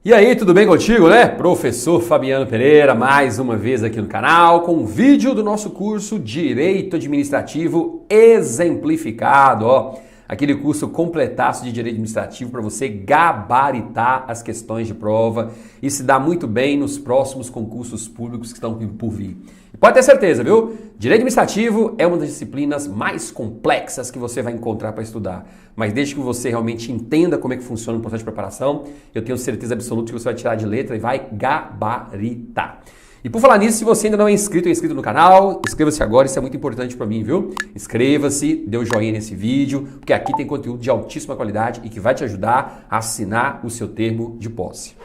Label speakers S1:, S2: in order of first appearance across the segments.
S1: E aí, tudo bem contigo, né? Professor Fabiano Pereira, mais uma vez aqui no canal, com um vídeo do nosso curso Direito Administrativo Exemplificado, ó. Aquele curso completaço de Direito Administrativo para você gabaritar as questões de prova e se dar muito bem nos próximos concursos públicos que estão por vir. E pode ter certeza, viu? Direito Administrativo é uma das disciplinas mais complexas que você vai encontrar para estudar. Mas desde que você realmente entenda como é que funciona o processo de preparação, eu tenho certeza absoluta que você vai tirar de letra e vai gabaritar. E por falar nisso, se você ainda não é inscrito ou inscrito no canal, inscreva-se agora, isso é muito importante para mim, viu? Inscreva-se, dê um joinha nesse vídeo, porque aqui tem conteúdo de altíssima qualidade e que vai te ajudar a assinar o seu termo de posse.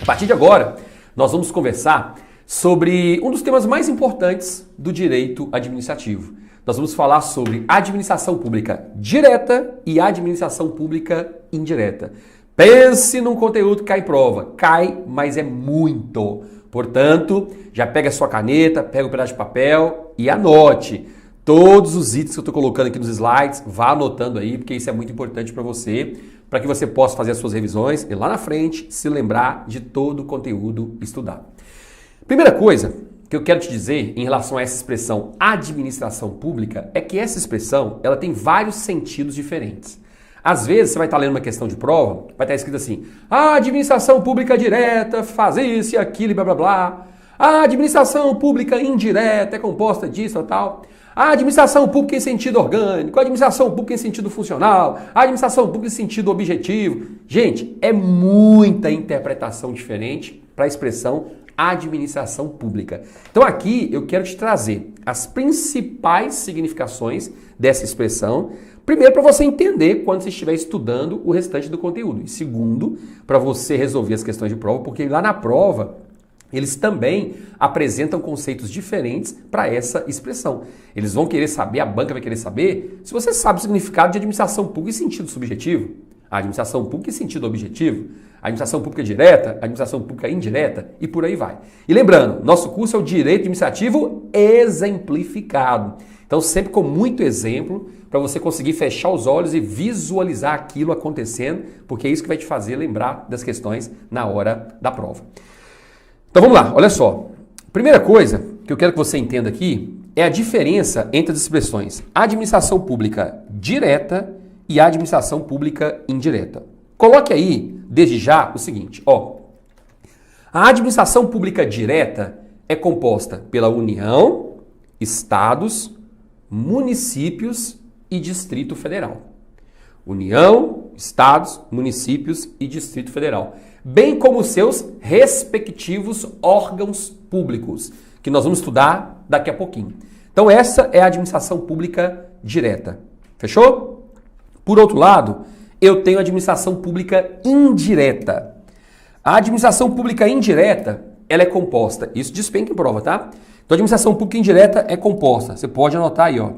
S1: A partir de agora, nós vamos conversar sobre um dos temas mais importantes do direito administrativo. Nós vamos falar sobre administração pública direta e administração pública indireta. Pense num conteúdo que cai em prova. Cai, mas é muito. Portanto, já pega a sua caneta, pega um pedaço de papel e anote. Todos os itens que eu estou colocando aqui nos slides, vá anotando aí, porque isso é muito importante para você, para que você possa fazer as suas revisões e lá na frente se lembrar de todo o conteúdo estudado. Primeira coisa que eu quero te dizer em relação a essa expressão administração pública é que essa expressão ela tem vários sentidos diferentes. Às vezes você vai estar lendo uma questão de prova, vai estar escrito assim: a administração pública direta faz isso e aquilo e blá blá blá. A administração pública indireta é composta disso ou tal. A administração pública em sentido orgânico, a administração pública em sentido funcional, a administração pública em sentido objetivo. Gente, é muita interpretação diferente para a expressão administração pública. Então aqui eu quero te trazer as principais significações dessa expressão. Primeiro, para você entender quando você estiver estudando o restante do conteúdo. E segundo, para você resolver as questões de prova, porque lá na prova eles também apresentam conceitos diferentes para essa expressão. Eles vão querer saber, a banca vai querer saber, se você sabe o significado de administração pública em sentido subjetivo, a administração pública em sentido objetivo, a administração pública direta, a administração pública indireta e por aí vai. E lembrando, nosso curso é o Direito Administrativo Exemplificado. Então sempre com muito exemplo para você conseguir fechar os olhos e visualizar aquilo acontecendo, porque é isso que vai te fazer lembrar das questões na hora da prova. Então vamos lá, olha só. Primeira coisa que eu quero que você entenda aqui é a diferença entre as expressões administração pública direta e administração pública indireta. Coloque aí, desde já, o seguinte, ó. A administração pública direta é composta pela União, estados, municípios e Distrito Federal. União, estados, municípios e Distrito Federal. Bem como seus respectivos órgãos públicos, que nós vamos estudar daqui a pouquinho. Então essa é a administração pública direta. Fechou? Por outro lado, eu tenho a administração pública indireta. A administração pública indireta, ela é composta, isso despenca em prova, tá? Então a administração pública indireta é composta, você pode anotar aí, ó,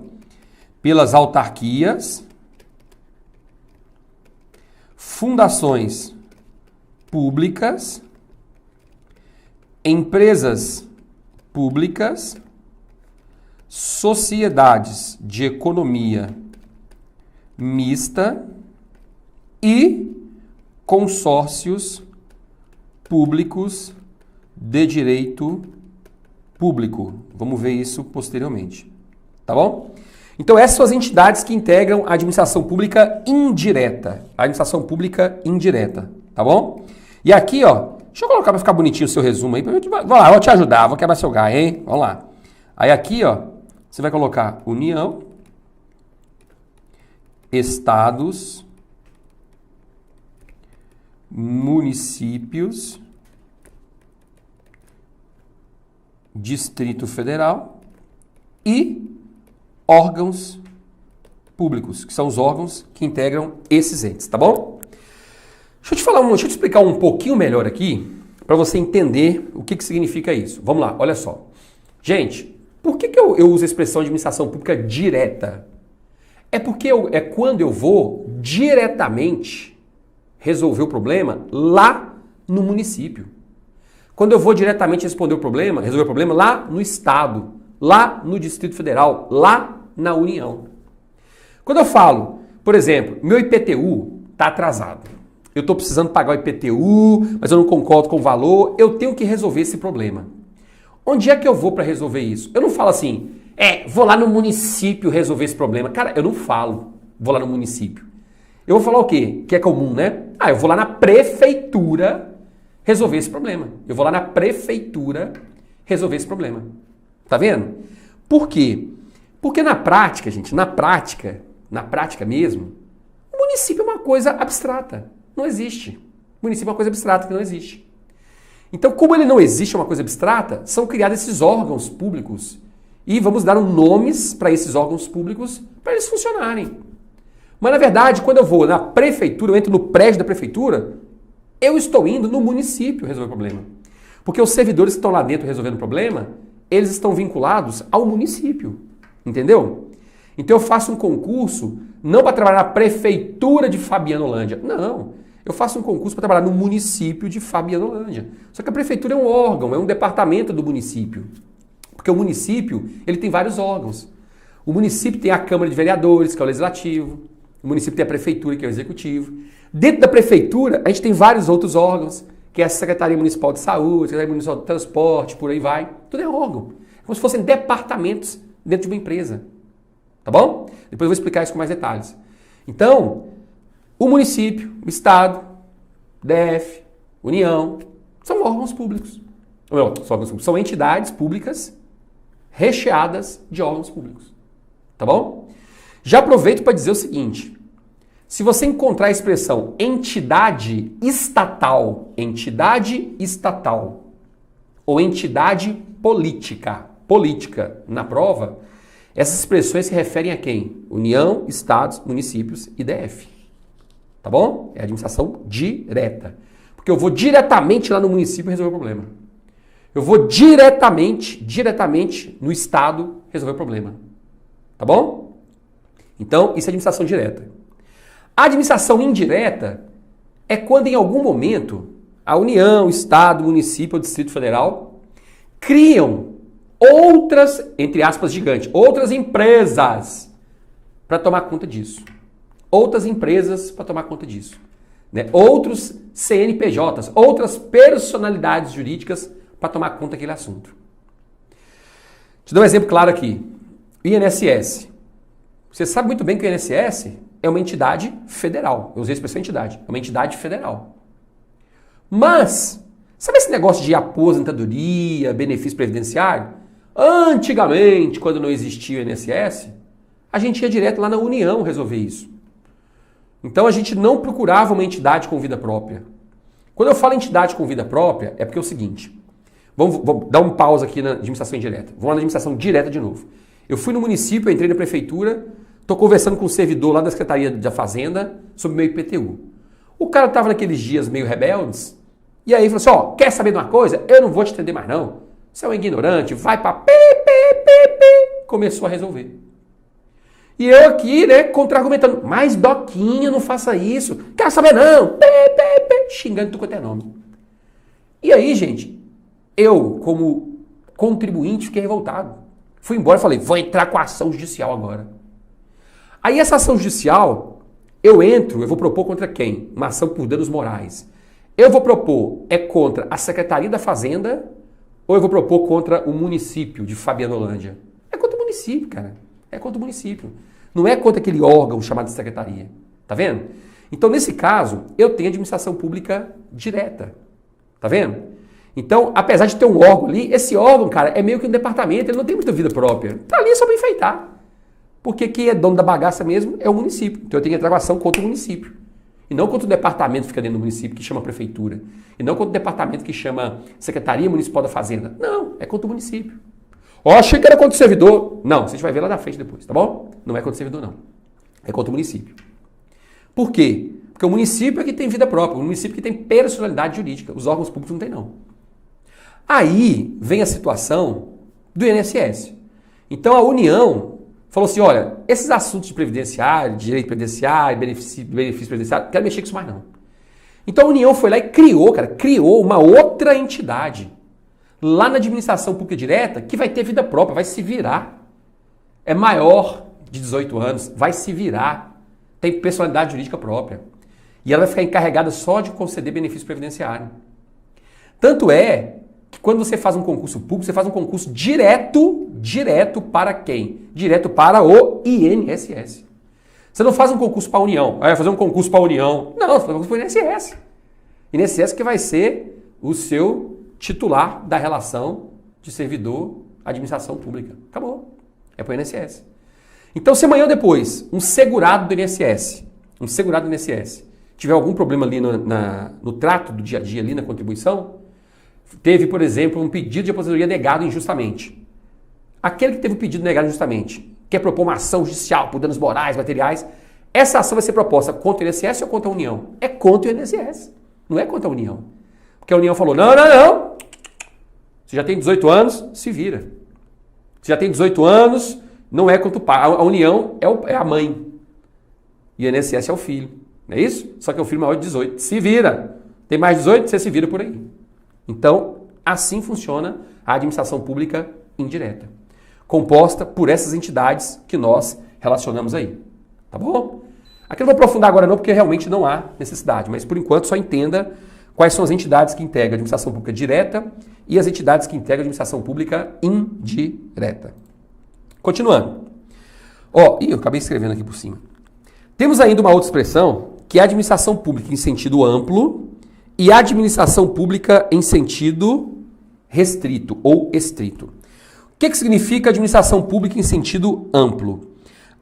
S1: pelas autarquias, fundações públicas, empresas públicas, sociedades de economia mista e consórcios públicos de direito público. Vamos ver isso posteriormente, tá bom? Então essas são as entidades que integram a administração pública indireta. A administração pública indireta, tá bom? E aqui, ó, deixa eu colocar para ficar bonitinho o seu resumo aí. Vamos lá, vou te ajudar, vou quebrar seu galho, hein? Vamos lá. Aí aqui, ó, você vai colocar União, estados, municípios, Distrito Federal e órgãos públicos, que são os órgãos que integram esses entes, tá bom? Deixa eu te explicar um pouquinho melhor aqui, para você entender o que significa isso. Vamos lá, olha só. Gente, por que eu uso a expressão de administração pública direta? É porque é quando eu vou diretamente resolver o problema lá no município. Quando eu vou diretamente resolver o problema lá no estado, lá no Distrito Federal, lá na União. Quando eu falo, Por exemplo, meu IPTU está atrasado. Eu estou precisando pagar o IPTU, mas eu não concordo com o valor. Eu tenho que resolver esse problema. Onde é que eu vou para resolver isso? Eu não falo assim, vou lá no município resolver esse problema. Cara, eu não falo, vou lá no município. Eu vou falar o quê? Que é comum, né? Eu vou lá na prefeitura resolver esse problema. Eu vou lá na prefeitura resolver esse problema. Tá vendo? Por quê? Porque na prática, gente, na prática mesmo, o município é uma coisa abstrata. Não existe. O município é uma coisa abstrata que não existe. Então, como ele não existe, é uma coisa abstrata, são criados esses órgãos públicos e vamos dar nomes para esses órgãos públicos para eles funcionarem. Mas, na verdade, quando eu vou na prefeitura, eu entro no prédio da prefeitura, eu estou indo no município resolver o problema. Porque os servidores que estão lá dentro resolvendo o problema, eles estão vinculados ao município. Entendeu? Então, eu faço um concurso não para trabalhar na prefeitura de Fabianolândia. Não. Eu faço um concurso para trabalhar no município de Fabianolândia. Só que a prefeitura é um órgão, é um departamento do município. Porque o município, ele tem vários órgãos. O município tem a Câmara de Vereadores, que é o legislativo. O município tem a prefeitura, que é o executivo. Dentro da prefeitura, a gente tem vários outros órgãos, que é a Secretaria Municipal de Saúde, Secretaria Municipal de Transporte, por aí vai. Tudo é órgão. É como se fossem departamentos dentro de uma empresa. Tá bom? Depois eu vou explicar isso com mais detalhes. Então, o município, o Estado, DF, União, são órgãos públicos. Não, são entidades públicas recheadas de órgãos públicos. Tá bom? Já aproveito para dizer o seguinte. Se você encontrar a expressão entidade estatal ou entidade política na prova, essas expressões se referem a quem? União, Estados, municípios e DF. Tá bom? É a administração direta. Porque eu vou diretamente lá no município resolver o problema. Eu vou diretamente no Estado resolver o problema. Tá bom? Então, isso é administração direta. A administração indireta é quando em algum momento a União, o Estado, o município ou o Distrito Federal criam outras, entre aspas, gigantes, outras empresas para tomar conta disso. Outras empresas para tomar conta disso. Né? Outros CNPJs, outras personalidades jurídicas para tomar conta daquele assunto. Te dou um exemplo claro aqui. INSS. Você sabe muito bem que o INSS é uma entidade federal. Eu usei a expressão entidade. É uma entidade federal. Mas, sabe esse negócio de aposentadoria, benefício previdenciário? Antigamente, quando não existia o INSS, a gente ia direto lá na União resolver isso. Então a gente não procurava uma entidade com vida própria. Quando eu falo entidade com vida própria, é porque é o seguinte. Vamos dar um pausa aqui na administração indireta. Vamos lá na administração direta de novo. Eu fui no município, entrei na prefeitura, estou conversando com um servidor lá da Secretaria da Fazenda sobre o meu IPTU. O cara estava naqueles dias meio rebeldes, e aí falou assim, quer saber de uma coisa? Eu não vou te entender mais não. Você é um ignorante, vai para começou a resolver. E eu aqui, né, contra-argumentando, mas Doquinha, não faça isso, quero saber não, xingando tudo quanto é nome. E aí, gente, eu, como contribuinte, fiquei revoltado. Fui embora e falei, vou entrar com a ação judicial agora. Aí essa ação judicial, eu vou propor contra quem? Uma ação por danos morais. Eu vou propor, contra a Secretaria da Fazenda, ou eu vou propor contra o município de Fabianolândia? É contra o município, cara. É contra o município. Não é contra aquele órgão chamado secretaria. Tá vendo? Então, nesse caso, eu tenho administração pública direta. Tá vendo? Então, apesar de ter um órgão ali, esse órgão, cara, é meio que um departamento, ele não tem muita vida própria. Tá ali só para enfeitar. Porque quem é dono da bagaça mesmo é o município. Então eu tenho que entrar com ação contra o município. E não contra o departamento que fica dentro do município, que chama prefeitura. E não contra o departamento que chama Secretaria Municipal da Fazenda. Não, é contra o município. Achei que era contra o servidor. Não, você vai ver lá na frente depois, tá bom? Não é contra o servidor, não. É contra o município. Por quê? Porque o município é que tem vida própria, o município que tem personalidade jurídica. Os órgãos públicos não tem, não. Aí vem a situação do INSS. Então a União falou assim, olha, esses assuntos de previdenciário, de direito previdenciário, benefício previdenciário, não quero mexer com isso mais não. Então a União foi lá e criou uma outra entidade lá na administração pública direta que vai ter vida própria, vai se virar. É maior de 18 anos, vai se virar. tem personalidade jurídica própria. E ela vai ficar encarregada só de conceder benefício previdenciário. Tanto é que quando você faz um concurso público, você faz um concurso direto para quem? Direto para o INSS. Você não faz um concurso para a União. Vai fazer um concurso para a União. Não, você faz um concurso para o INSS. INSS que vai ser o seu titular da relação de servidor-administração pública. Acabou. É para o INSS. Então, se amanhã ou depois um segurado do INSS tiver algum problema ali no trato do dia a dia, ali na contribuição, teve, por exemplo, um pedido de aposentadoria negado injustamente. Aquele que teve o pedido negado injustamente quer propor uma ação judicial por danos morais, materiais, essa ação vai ser proposta contra o INSS ou contra a União? É contra o INSS, não é contra a União. Porque a União falou, não, você já tem 18 anos, se vira. Você já tem 18 anos, não é contra o pai. A União é a mãe e o INSS é o filho. Não é isso? Só que é o filho maior de 18. Se vira. Tem mais de 18, você se vira por aí. Então, assim funciona a administração pública indireta, composta por essas entidades que nós relacionamos aí. Tá bom? Aqui eu não vou aprofundar agora não, porque realmente não há necessidade, mas por enquanto só entenda quais são as entidades que integram a administração pública direta e as entidades que integram a administração pública indireta. Continuando. Eu acabei escrevendo aqui por cima. Temos ainda uma outra expressão, que é a administração pública em sentido amplo e a administração pública em sentido restrito ou estrito. O que significa administração pública em sentido amplo?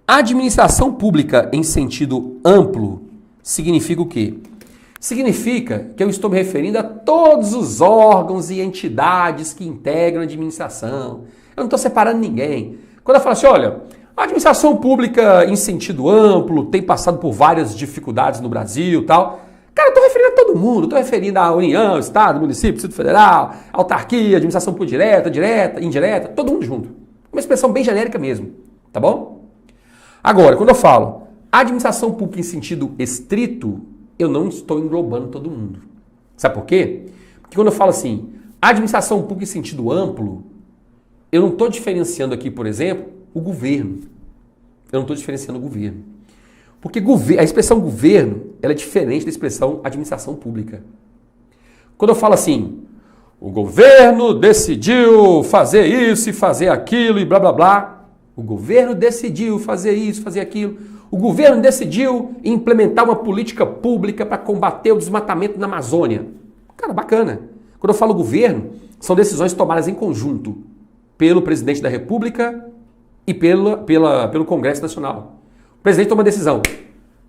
S1: A administração pública em sentido amplo significa o quê? Significa que eu estou me referindo a todos os órgãos e entidades que integram a administração. Eu não estou separando ninguém. Quando eu falo assim, olha, a administração pública em sentido amplo tem passado por várias dificuldades no Brasil e tal. Cara, eu estou referindo a todo mundo. Estou referindo à União, Estado, Município, Distrito Federal, autarquia, administração pública direta, indireta, todo mundo junto. Uma expressão bem genérica mesmo, tá bom? Agora, quando eu falo administração pública em sentido estrito, eu não estou englobando todo mundo. Sabe por quê? Porque quando eu falo assim, administração pública em sentido amplo, eu não estou diferenciando aqui, por exemplo, o governo. Eu não estou diferenciando o governo. Porque a expressão governo, ela é diferente da expressão administração pública. Quando eu falo assim, o governo decidiu fazer isso e fazer aquilo e blá blá blá. O governo decidiu fazer isso, fazer aquilo. O governo decidiu implementar uma política pública para combater o desmatamento na Amazônia. Cara, bacana. Quando eu falo governo, são decisões tomadas em conjunto pelo presidente da República e pelo Congresso Nacional. O presidente toma uma decisão.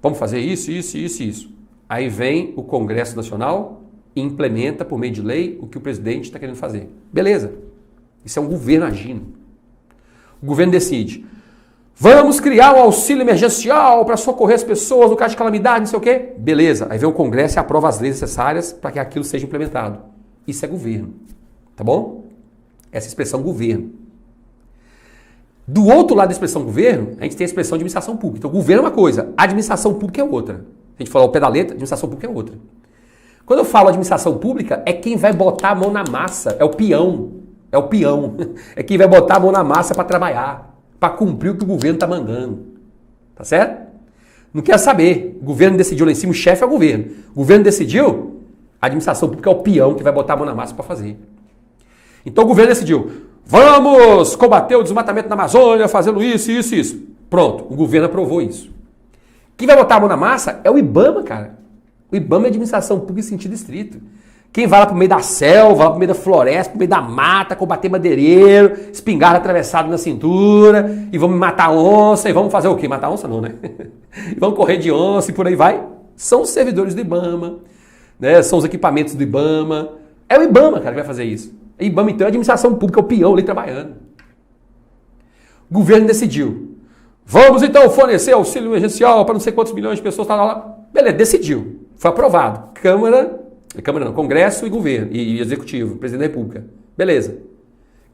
S1: Vamos fazer isso, isso, isso e isso. Aí vem o Congresso Nacional e implementa por meio de lei o que o presidente está querendo fazer. Beleza. Isso é um governo agindo. O governo decide. Vamos criar um auxílio emergencial para socorrer as pessoas no caso de calamidade, não sei o quê. Beleza. Aí vem o Congresso e aprova as leis necessárias para que aquilo seja implementado. Isso é governo. Tá bom? Essa expressão governo. Do outro lado da expressão governo, a gente tem a expressão administração pública. Então, governo é uma coisa, administração pública é outra. Se a gente falar o pé da letra, administração pública é outra. Quando eu falo administração pública, é quem vai botar a mão na massa, é o peão. É o peão. É quem vai botar a mão na massa para trabalhar, para cumprir o que o governo está mandando. Tá certo? Não quer saber. O governo decidiu lá em cima, o chefe é o governo. O governo decidiu, a administração pública é o peão que vai botar a mão na massa para fazer. Então o governo decidiu, vamos combater o desmatamento na Amazônia fazendo isso, isso e isso. Pronto, o governo aprovou isso. Quem vai botar a mão na massa é o IBAMA, cara. O IBAMA é administração pública em sentido estrito. Quem vai lá pro meio da selva, lá pro meio da floresta, pro meio da mata, combater madeireiro, espingarda atravessado na cintura, e vamos matar onça, e vamos fazer o quê? Matar onça não, né? E vamos correr de onça e por aí vai. São os servidores do IBAMA, né? São os equipamentos do IBAMA. É o IBAMA, cara, que vai fazer isso. O IBAMA, então, é a administração pública, é o peão ali trabalhando. O governo decidiu. Vamos, então, fornecer auxílio emergencial para não sei quantos milhões de pessoas. Tá lá. Beleza, decidiu. Foi aprovado. Câmara não, Congresso e governo, e Executivo, Presidente da República. Beleza.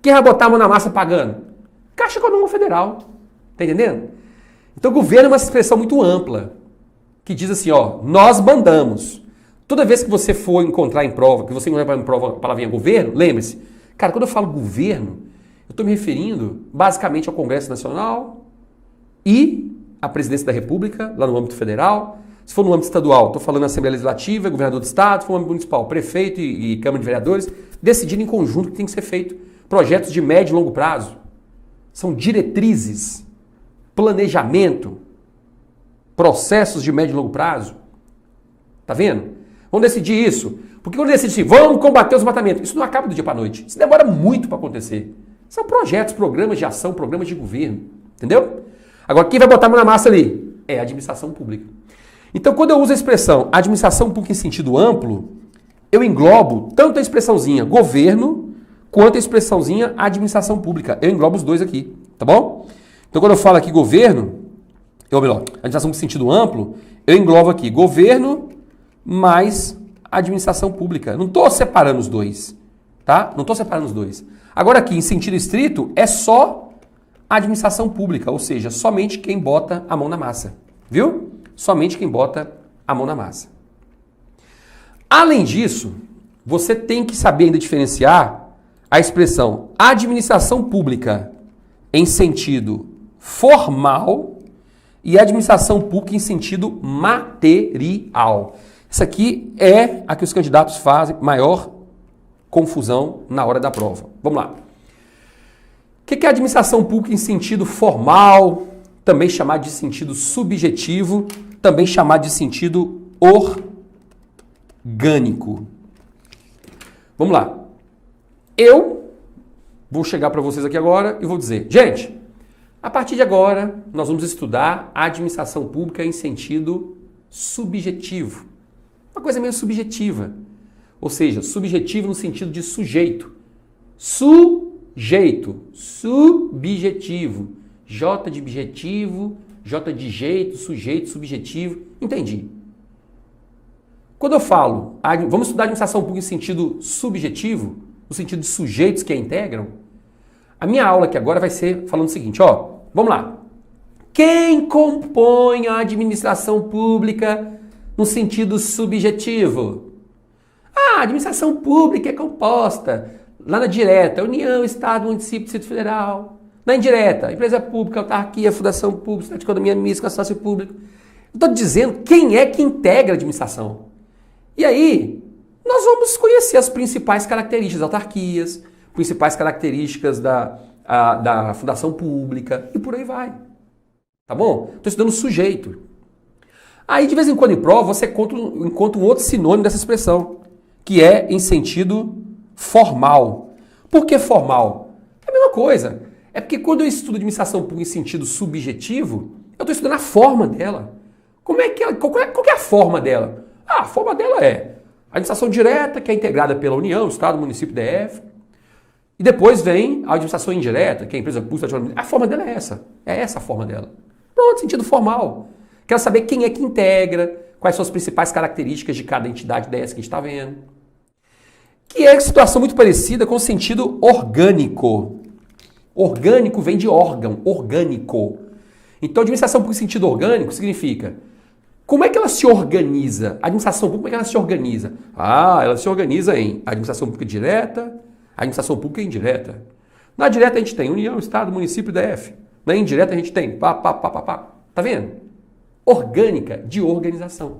S1: Quem vai botar a mão na massa pagando? Caixa Econômica Federal. Tá entendendo? Então, o governo é uma expressão muito ampla, que diz assim, ó, nós mandamos. Toda vez que você for encontrar em prova, que você encontrar em prova a palavrinha governo, lembre-se, cara, quando eu falo governo, eu estou me referindo basicamente ao Congresso Nacional e a presidência da República, lá no âmbito federal. Se for no âmbito estadual, estou falando Assembleia Legislativa, governador do estado. Se for no âmbito municipal, prefeito e Câmara de Vereadores, decidindo em conjunto o que tem que ser feito. Projetos de médio e longo prazo. São diretrizes, planejamento, processos de médio e longo prazo. Tá vendo? Vamos decidir isso. Porque quando decide assim, vamos combater o desmatamento, isso não acaba do dia para a noite. Isso demora muito para acontecer. São projetos, programas de ação, programas de governo. Entendeu? Agora, quem vai botar a mão na massa ali? É a administração pública. Então, quando eu uso a expressão administração pública em sentido amplo, eu englobo tanto a expressãozinha governo, quanto a expressãozinha administração pública. Eu englobo os dois aqui, tá bom? Então, quando eu falo aqui governo, ou melhor, administração em sentido amplo, eu englobo aqui governo mais administração pública. Não estou separando os dois, tá? Não estou separando os dois. Agora aqui, em sentido estrito, é só a administração pública, ou seja, somente quem bota a mão na massa, viu? Somente quem bota a mão na massa. Além disso, você tem que saber ainda diferenciar a expressão administração pública em sentido formal e administração pública em sentido material. Isso aqui é a que os candidatos fazem maior confusão na hora da prova. Vamos lá. O que é administração pública em sentido formal, também chamado de sentido subjetivo, também chamado de sentido orgânico? Vamos lá. Eu vou chegar para vocês aqui agora e vou dizer, gente, a partir de agora nós vamos estudar a administração pública em sentido subjetivo. Uma coisa meio subjetiva. Ou seja, subjetivo no sentido de sujeito. Sujeito. Subjetivo. J de objetivo, J de jeito, sujeito, subjetivo. Entendi. Quando eu falo, vamos estudar administração pública em sentido subjetivo, no sentido de sujeitos que a integram, a minha aula aqui agora vai ser falando o seguinte, ó, vamos lá. Quem compõe a administração pública no sentido subjetivo? A administração pública é composta, lá na direta, União, Estado, Município, Distrito Federal. Na indireta, empresa pública, autarquia, fundação pública, economia mista, consórcio público. Eu estou dizendo quem é que integra a administração. E aí, nós vamos conhecer as principais características das autarquias, principais características da fundação pública e por aí vai. Tá bom? Estou estudando sujeito. Aí, de vez em quando em prova, você encontra um outro sinônimo dessa expressão, que é em sentido formal. Por que formal? É a mesma coisa. É porque quando eu estudo administração pública em sentido subjetivo, eu estou estudando a forma dela. Qual é a forma dela? A forma dela é a administração direta, que é integrada pela União, Estado, Município, DF. E depois vem a administração indireta, que é a empresa pública. A forma dela é essa. É essa a forma dela. Pronto, sentido formal. Quero saber quem é que integra, quais são as principais características de cada entidade dessa que a gente está vendo. Que é uma situação muito parecida com o sentido orgânico. Orgânico vem de órgão, orgânico. Então, administração pública em sentido orgânico significa como é que ela se organiza? A administração pública, como é que ela se organiza? Ela se organiza em administração pública direta, administração pública indireta. Na direta a gente tem União, Estado, Município, DF. Na indireta a gente tem pá. Tá vendo? Orgânica, de organização.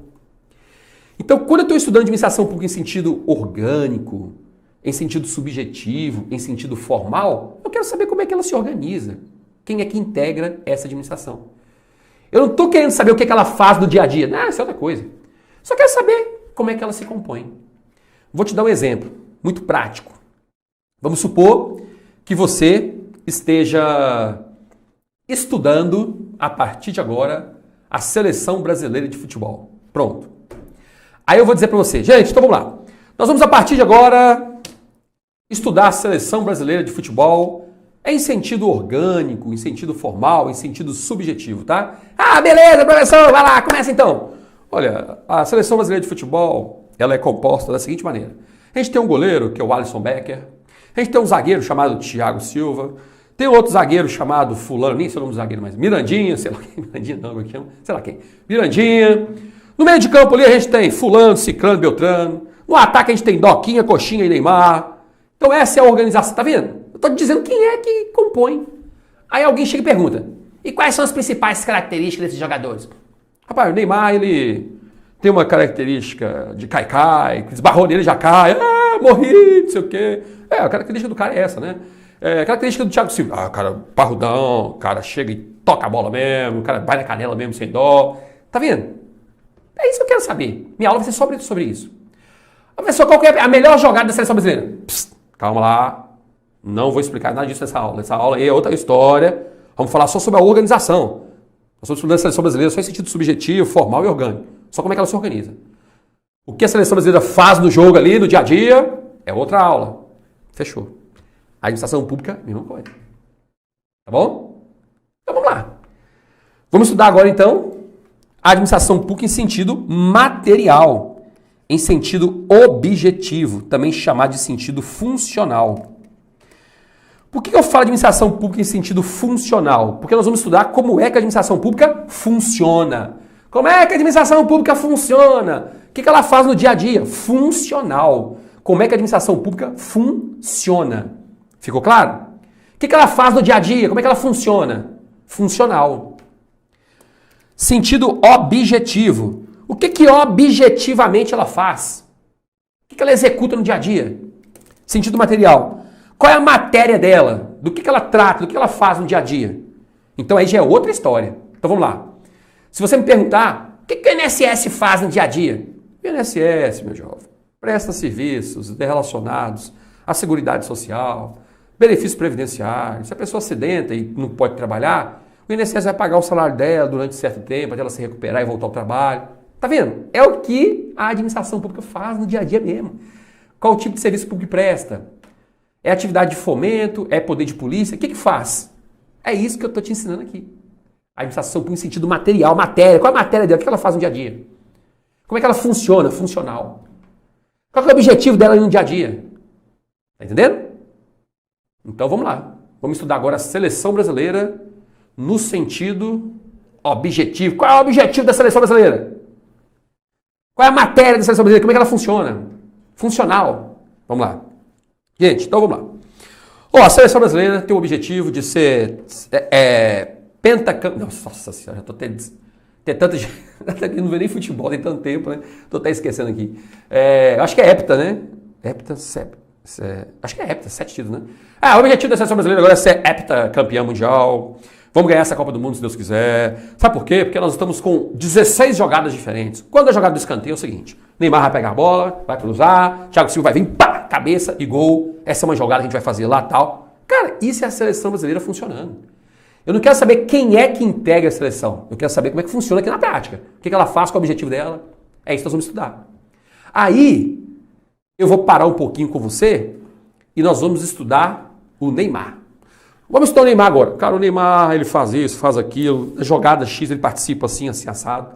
S1: Então, quando eu estou estudando administração pública em sentido orgânico, em sentido subjetivo, em sentido formal, eu quero saber como é que ela se organiza. Quem é que integra essa administração? Eu não estou querendo saber o que ela faz no dia a dia. Não, isso é outra coisa. Só quero saber como é que ela se compõe. Vou te dar um exemplo muito prático. Vamos supor que você esteja estudando, a partir de agora, a Seleção Brasileira de Futebol. Pronto. Aí eu vou dizer para você, gente, então vamos lá. Nós vamos, a partir de agora, estudar a Seleção Brasileira de Futebol em sentido orgânico, em sentido formal, em sentido subjetivo, tá? Beleza, professor, vai lá, começa então. Olha, a Seleção Brasileira de Futebol, ela é composta da seguinte maneira. A gente tem um goleiro, que é o Alisson Becker. A gente tem um zagueiro chamado Thiago Silva. Tem outro zagueiro chamado fulano, nem sei o nome do zagueiro, mas Mirandinha, sei lá quem, Mirandinha não, eu chamo, sei lá quem. Mirandinha. No meio de campo ali a gente tem fulano, ciclano, beltrano. No ataque a gente tem Doquinha, Coxinha e Neymar. Então essa é a organização, tá vendo? Eu tô te dizendo quem é que compõe. Aí alguém chega e pergunta, E quais são as principais características desses jogadores? Rapaz, o Neymar, ele tem uma característica de cai-cai, que esbarrou nele já cai, morri, não sei o quê. A característica do cara é essa, né? A característica do Thiago Silva, cara, parrudão, o cara chega e toca a bola mesmo, o cara vai na canela mesmo, sem dó. Tá vendo? É isso que eu quero saber. Minha aula vai ser sobre isso. Professor, qual que é a melhor jogada da seleção brasileira? Calma lá, não vou explicar nada disso nessa aula. Essa aula aí é outra história. Vamos falar só sobre a organização. Nós estamos estudando a seleção brasileira só em sentido subjetivo, formal e orgânico. Só como é que ela se organiza. O que a seleção brasileira faz no jogo ali, no dia a dia, é outra aula. Fechou. A administração pública, mesma coisa. Tá bom? Então vamos lá. Vamos estudar agora então a administração pública em sentido material, em sentido objetivo, também chamado de sentido funcional. Por que eu falo de administração pública em sentido funcional? Porque nós vamos estudar como é que a administração pública funciona. Como é que a administração pública funciona? O que ela faz no dia a dia? Funcional. Como é que a administração pública funciona? Ficou claro? O que ela faz no dia a dia? Como é que ela funciona? Funcional. Sentido objetivo. O que objetivamente ela faz? O que ela executa no dia a dia? Sentido material. Qual é a matéria dela? Do que ela trata? Do que ela faz no dia a dia? Então aí já é outra história. Então vamos lá. Se você me perguntar, o que o INSS faz no dia a dia? O INSS, meu jovem, presta serviços relacionados à Seguridade Social, benefício previdenciário. Se a pessoa acidenta e não pode trabalhar, o INSS vai pagar o salário dela durante certo tempo, até ela se recuperar e voltar ao trabalho. Tá vendo? É o que a administração pública faz no dia a dia mesmo. Qual o tipo de serviço público presta? É atividade de fomento? É poder de polícia? O que faz? É isso que eu estou te ensinando aqui. A administração pública em sentido material, matéria. Qual é a matéria dela? O que ela faz no dia a dia? Como é que ela funciona? Funcional. Qual é o objetivo dela no dia a dia? Tá entendendo? Então vamos lá. Vamos estudar agora a seleção brasileira no sentido objetivo. Qual é o objetivo da seleção brasileira? Qual é a matéria da seleção brasileira? Como é que ela funciona? Funcional. Vamos lá. Gente, então vamos lá. A seleção brasileira tem o objetivo de ser pentacampeão. Nossa senhora, já tô tem tanta gente. Não vê nem futebol, tem tanto tempo, né? Tô até esquecendo aqui. Acho que é hepta, né? Acho que é hepta, 7 títulos, né? O objetivo da seleção brasileira agora é ser heptacampeão mundial. Vamos ganhar essa Copa do Mundo se Deus quiser. Sabe por quê? Porque nós estamos com 16 jogadas diferentes. Quando a jogada do escanteio é o seguinte: Neymar vai pegar a bola, vai cruzar, Thiago Silva vai vir, pá, cabeça e gol. Essa é uma jogada que a gente vai fazer lá, tal. Cara, isso é a seleção brasileira funcionando. Eu não quero saber quem é que integra a seleção. Eu quero saber como é que funciona aqui na prática. O que ela faz, qual é o objetivo dela. É isso que nós vamos estudar. Aí, eu vou parar um pouquinho com você e nós vamos estudar o Neymar. Vamos estudar o Neymar agora. Cara, o Neymar, ele faz isso, faz aquilo. Jogada X, ele participa assim, assim, assado.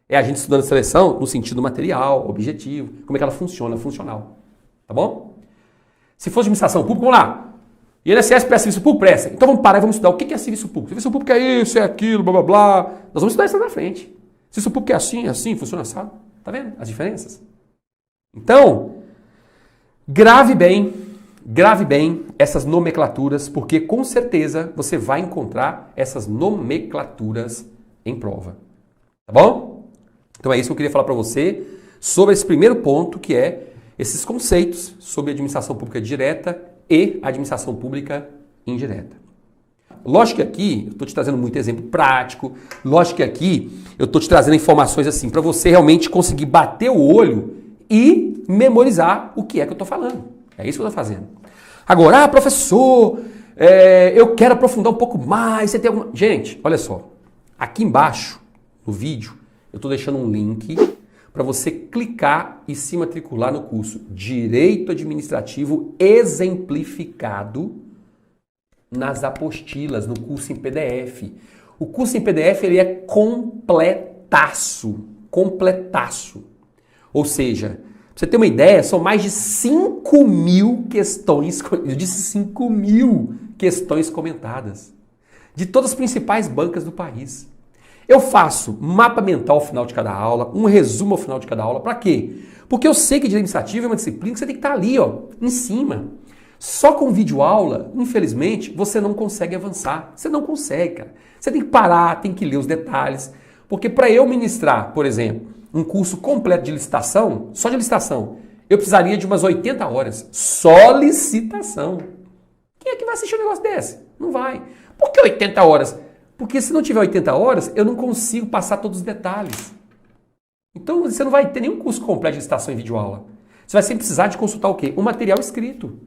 S1: É a gente estudando a seleção no sentido material, objetivo. Como é que ela funciona, funcional. Tá bom? Se fosse administração pública, vamos lá. INSS presta serviço público? Presta. Então vamos parar e vamos estudar o que é serviço público. Serviço público é isso, é aquilo, blá, blá, blá. Nós vamos estudar isso lá na frente. Serviço público é assim, funciona assado. Tá vendo as diferenças? Então, grave bem essas nomenclaturas, porque com certeza você vai encontrar essas nomenclaturas em prova. Tá bom? Então é isso que eu queria falar para você sobre esse primeiro ponto, que é esses conceitos sobre administração pública direta e administração pública indireta. Lógico que aqui eu estou te trazendo muito exemplo prático, lógico que aqui eu estou te trazendo informações assim para você realmente conseguir bater o olho e memorizar o que é que eu estou falando. É isso que eu estou fazendo. Agora, professor, eu quero aprofundar um pouco mais. Você tem alguma... Gente, olha só. Aqui embaixo, no vídeo, eu estou deixando um link para você clicar e se matricular no curso Direito Administrativo Exemplificado nas apostilas, no curso em PDF. O curso em PDF ele é completaço. Ou seja, pra você ter uma ideia, são mais de 5.000 questões, eu disse 5.000 questões comentadas, de todas as principais bancas do país. Eu faço mapa mental ao final de cada aula, um resumo ao final de cada aula. Para quê? Porque eu sei que direito administrativo é uma disciplina que você tem que estar ali, ó, em cima. Só com videoaula, infelizmente, você não consegue avançar. Você não consegue, cara. Você tem que parar, tem que ler os detalhes. Porque para eu ministrar, por exemplo, um curso completo de licitação, só de licitação, eu precisaria de umas 80 horas. Só licitação. Quem é que vai assistir um negócio desse? Não vai. Por que 80 horas? Porque se não tiver 80 horas, eu não consigo passar todos os detalhes. Então você não vai ter nenhum curso completo de licitação em videoaula. Você vai sempre precisar de consultar o quê? Um material escrito.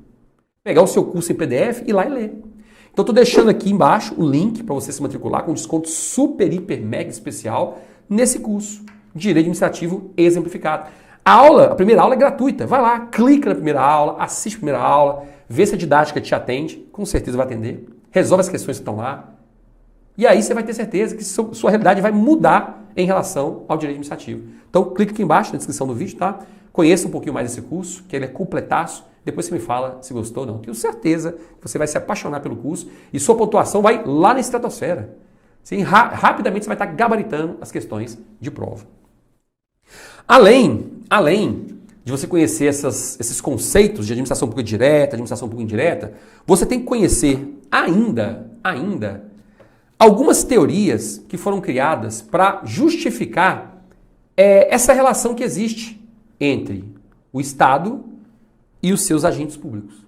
S1: Pegar o seu curso em PDF e ir lá e ler. Então estou deixando aqui embaixo o link para você se matricular com desconto super, hiper, mega especial nesse curso. Direito Administrativo Exemplificado. A primeira aula é gratuita. Vai lá, clica na primeira aula, assiste a primeira aula, vê se a didática te atende, com certeza vai atender. Resolve as questões que estão lá. E aí você vai ter certeza que sua realidade vai mudar em relação ao direito administrativo. Então clica aqui embaixo na descrição do vídeo, tá? Conheça um pouquinho mais desse curso, que ele é completaço. Depois você me fala se gostou ou não. Tenho certeza que você vai se apaixonar pelo curso e sua pontuação vai lá na estratosfera. Sim, rapidamente você vai estar gabaritando as questões de prova. Além de você conhecer esses conceitos de administração pública direta, administração pública indireta, você tem que conhecer ainda algumas teorias que foram criadas para justificar essa relação que existe entre o Estado e os seus agentes públicos.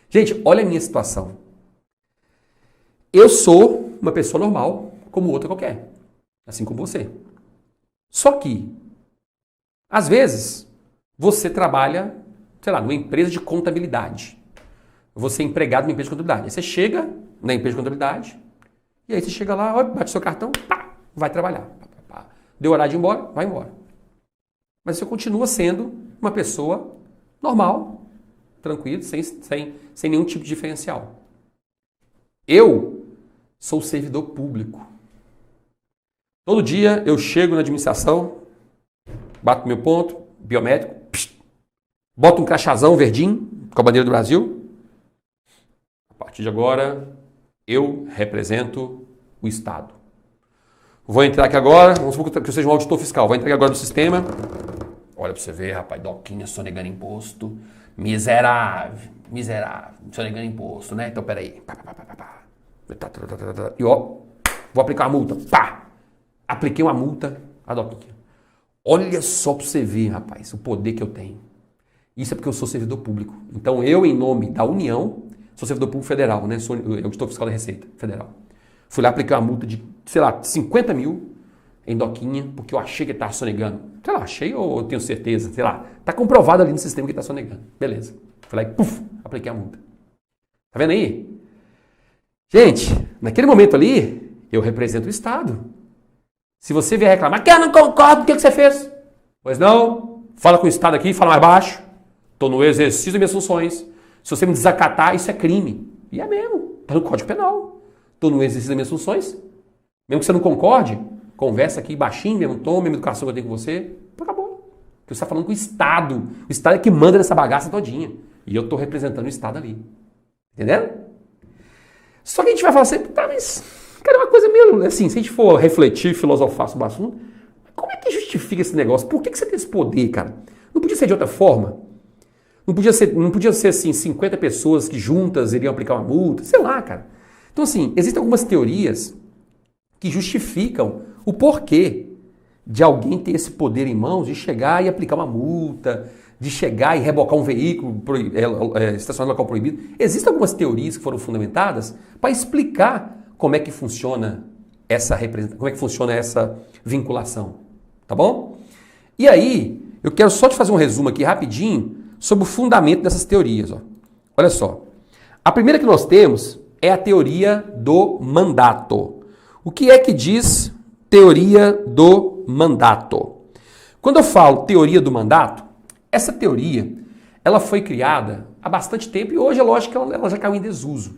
S1: Gente, olha a minha situação. Eu sou uma pessoa normal, como outra qualquer, assim como você. Só que, às vezes, você trabalha, sei lá, numa empresa de contabilidade. Você é empregado numa empresa de contabilidade. Aí você chega na empresa de contabilidade, e aí você chega lá, ó, bate seu cartão, pá, vai trabalhar. Pá. Deu horário de ir embora, vai embora. Mas você continua sendo uma pessoa normal, tranquilo, sem nenhum tipo de diferencial. Eu sou servidor público. Todo dia eu chego na administração, bato meu ponto, biométrico, boto um crachazão verdinho com a bandeira do Brasil. A partir de agora, eu represento o Estado. Vou entrar aqui agora, vamos supor que eu seja um auditor fiscal, vou entrar aqui agora no sistema. Olha pra você ver, rapaz, Doquinha sonegando imposto. Miserável, sonegando imposto, né? Então, peraí. E ó, vou aplicar uma multa. Pá! Apliquei uma multa a Doquinha. Olha só pra você ver, rapaz, o poder que eu tenho. Isso é porque eu sou servidor público. Então, eu, em nome da União, sou servidor público federal, né? Sou auditor fiscal da Receita Federal. Fui lá aplicar uma multa de, sei lá, 50 mil em Doquinha, porque eu achei que ele estava sonegando. Sei lá, achei ou eu tenho certeza, sei lá. Está comprovado ali no sistema que ele está sonegando. Beleza. Fui lá e, puf, apliquei a multa. Tá vendo aí? Gente, naquele momento ali, eu represento o Estado. Se você vier reclamar, que eu não concordo com o que você fez. Pois não, fala com o Estado aqui, fala mais baixo. Estou no exercício das minhas funções. Se você me desacatar, isso é crime. E é mesmo, está no Código Penal. Estou no exercício das minhas funções. Mesmo que você não concorde, conversa aqui baixinho, mesmo tom, mesma educação que eu tenho com você, acabou. Porque você está falando com o Estado. O Estado é que manda nessa bagaça todinha. E eu estou representando o Estado ali. Entendendo? Só que a gente vai falar assim, tá, mas, cara, é uma coisa meio assim, se a gente for refletir, filosofar sobre o assunto, como é que justifica esse negócio? Por que você tem esse poder, cara? Não podia ser de outra forma? Não podia ser assim, 50 pessoas que juntas iriam aplicar uma multa? Sei lá, cara. Então, assim, existem algumas teorias que justificam o porquê de alguém ter esse poder em mãos de chegar e aplicar uma multa, de chegar e rebocar um veículo, estacionar no local proibido. Existem algumas teorias que foram fundamentadas para explicar como é que funciona essa representação, como é que funciona essa vinculação, tá bom? E aí, eu quero só te fazer um resumo aqui rapidinho sobre o fundamento dessas teorias. Ó. Olha só, a primeira que nós temos é a teoria do mandato. O que é que diz teoria do mandato? Quando eu falo teoria do mandato, essa teoria ela foi criada há bastante tempo e hoje é lógico que ela já caiu em desuso,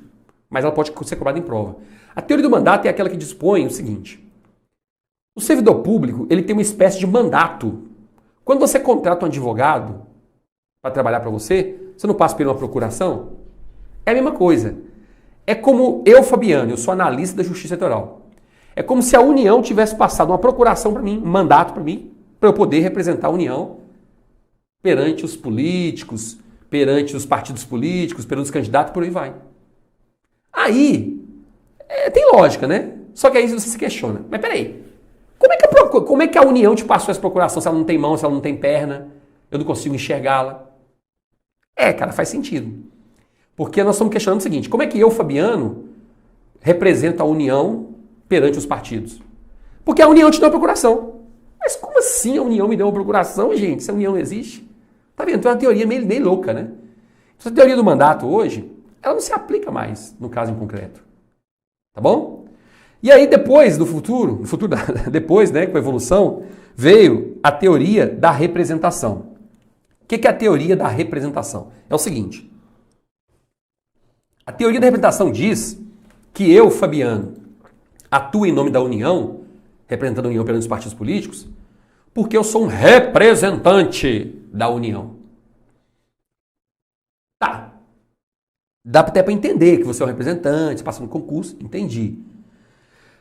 S1: mas ela pode ser cobrada em prova. A teoria do mandato é aquela que dispõe o seguinte: o servidor público ele tem uma espécie de mandato. Quando você contrata um advogado para trabalhar para você, você não passa por uma procuração? É a mesma coisa. É como eu, Fabiano, eu sou analista da Justiça Eleitoral. É como se a União tivesse passado uma procuração para mim, um mandato para mim, para eu poder representar a União perante os políticos, perante os partidos políticos, perante os candidatos, por aí vai. Aí, tem lógica, né? Só que aí você se questiona. Mas peraí, como é que a União te passou essa procuração se ela não tem mão, se ela não tem perna? Eu não consigo enxergá-la. Cara, faz sentido. Porque nós estamos questionando o seguinte, como é que eu, Fabiano, represento a União perante os partidos? Porque a União te deu a procuração. Mas como assim a União me deu uma procuração, gente? Se a União não existe? Tá vendo? Tem uma teoria meio louca, né? Essa teoria do mandato hoje, ela não se aplica mais no caso em concreto. Tá bom? E aí depois do futuro depois, né, com a evolução, veio a teoria da representação. O que é a teoria da representação? É o seguinte. A teoria da representação diz que eu, Fabiano, atuo em nome da União, representando a União perante os partidos políticos, porque eu sou um representante da União. Tá. Dá até para entender que você é um representante, passa no concurso, entendi.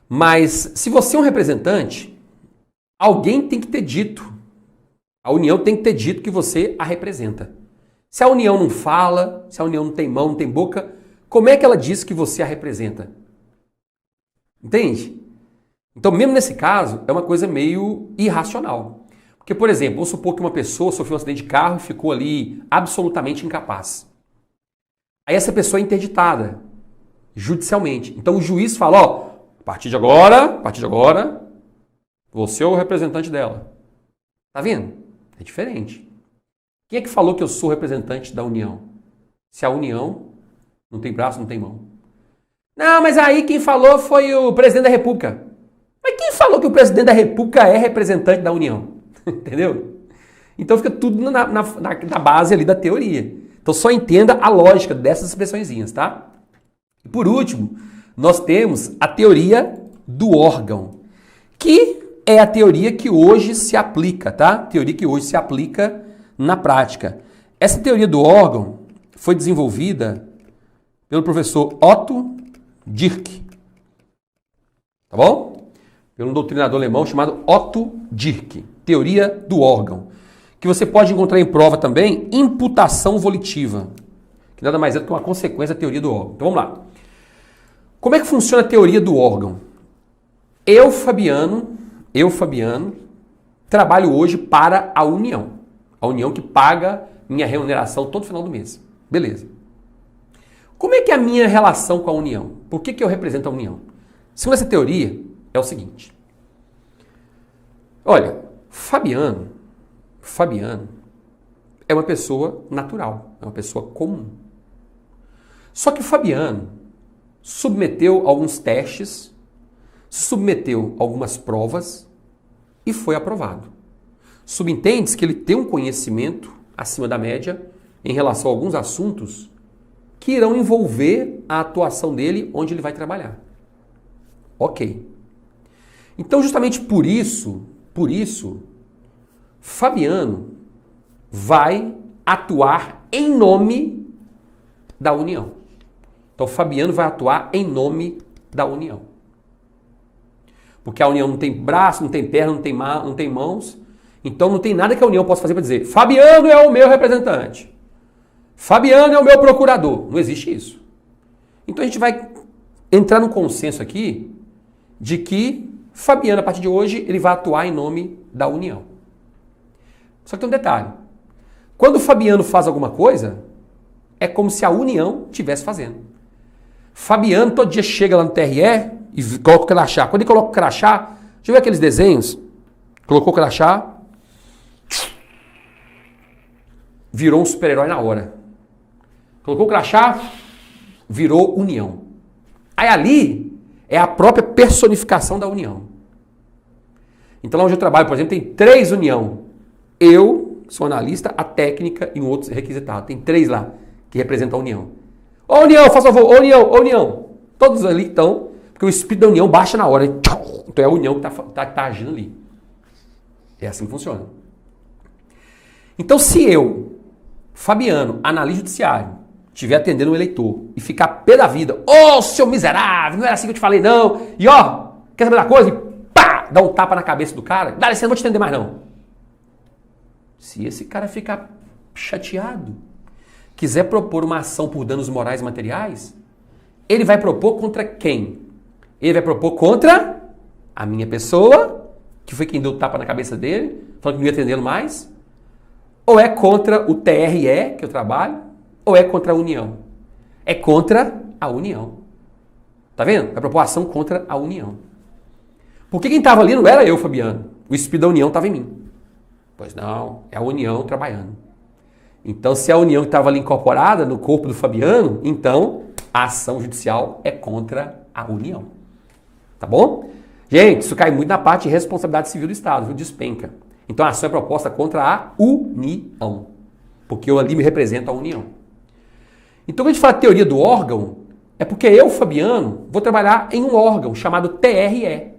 S1: Mas se você é um representante, alguém tem que ter dito, a União tem que ter dito que você a representa. Se a União não fala, se a União não tem mão, não tem boca, como é que ela diz que você a representa? Entende? Então, mesmo nesse caso, é uma coisa meio irracional. Porque, por exemplo, vamos supor que uma pessoa sofreu um acidente de carro e ficou ali absolutamente incapaz. Aí essa pessoa é interditada judicialmente. Então o juiz fala, a partir de agora, você é o representante dela. Tá vendo? É diferente. Quem é que falou que eu sou representante da União? Se a União não tem braço, não tem mão. Não, mas aí quem falou foi o presidente da República. Mas quem falou que o presidente da República é representante da União? Entendeu? Então fica tudo na base ali da teoria. Então só entenda a lógica dessas expressõezinhas, tá? E por último, nós temos a teoria do órgão, que é a teoria que hoje se aplica, tá? Teoria que hoje se aplica na prática. Essa teoria do órgão foi desenvolvida pelo professor Otto Dierck, tá bom? Pelo um doutrinador alemão chamado Otto Dierck, teoria do órgão, que você pode encontrar em prova também, imputação volitiva, que nada mais é do que uma consequência da teoria do órgão. Então vamos lá. Como é que funciona a teoria do órgão? Eu, Fabiano, trabalho hoje para a União. A União que paga minha remuneração todo final do mês. Beleza. Como é que é a minha relação com a União? Por que eu represento a União? Segundo essa teoria, é o seguinte. Olha, Fabiano é uma pessoa natural, é uma pessoa comum. Só que o Fabiano submeteu alguns testes, submeteu algumas provas e foi aprovado. Subentende-se que ele tem um conhecimento acima da média em relação a alguns assuntos que irão envolver a atuação dele onde ele vai trabalhar. Ok. Então, justamente por isso, Fabiano vai atuar em nome da União. Então, Fabiano vai atuar em nome da União. Porque a União não tem braço, não tem perna, não tem mãos. Então, não tem nada que a União possa fazer para dizer Fabiano é o meu representante. Fabiano é o meu procurador. Não existe isso. Então, a gente vai entrar num consenso aqui de que Fabiano, a partir de hoje, ele vai atuar em nome da União. Só que tem um detalhe. Quando o Fabiano faz alguma coisa, é como se a União estivesse fazendo. Fabiano todo dia chega lá no TRE e coloca o crachá. Quando ele coloca o crachá, já viu aqueles desenhos? Colocou o crachá, virou um super-herói na hora. Colocou o crachá, virou União. Aí ali é a própria personificação da União. Então lá onde eu trabalho, por exemplo, tem 3 União. Eu sou analista, a técnica e um outro requisitado. Tem 3 lá que representam a União. Ô União, faça favor, ô União. Todos ali estão, porque o espírito da União baixa na hora. Então é a União que está agindo ali. É assim que funciona. Então se eu, Fabiano, analista judiciário, estiver atendendo um eleitor e ficar pé da vida, ô seu miserável, não era assim que eu te falei não, e ó, quer saber da coisa? E pá, dá um tapa na cabeça do cara, dá licença, não vou te atender mais não. Se esse cara ficar chateado, quiser propor uma ação por danos morais e materiais, ele vai propor contra quem? Ele vai propor contra a minha pessoa, que foi quem deu o tapa na cabeça dele, falando que não ia atendê-lo mais, ou é contra o TRE, que eu trabalho, ou é contra a União? É contra a União. Tá vendo? Vai propor ação contra a União. Porque quem estava ali não era eu, Fabiano. O espírito da União estava em mim. Pois não, é a União trabalhando. Então, se a União estava ali incorporada no corpo do Fabiano, então a ação judicial é contra a União. Tá bom? Gente, isso cai muito na parte de responsabilidade civil do Estado, viu? Despenca. Então a ação é proposta contra a União. Porque eu ali me represento a União. Então, quando a gente fala teoria do órgão, é porque eu, Fabiano, vou trabalhar em um órgão chamado TRE.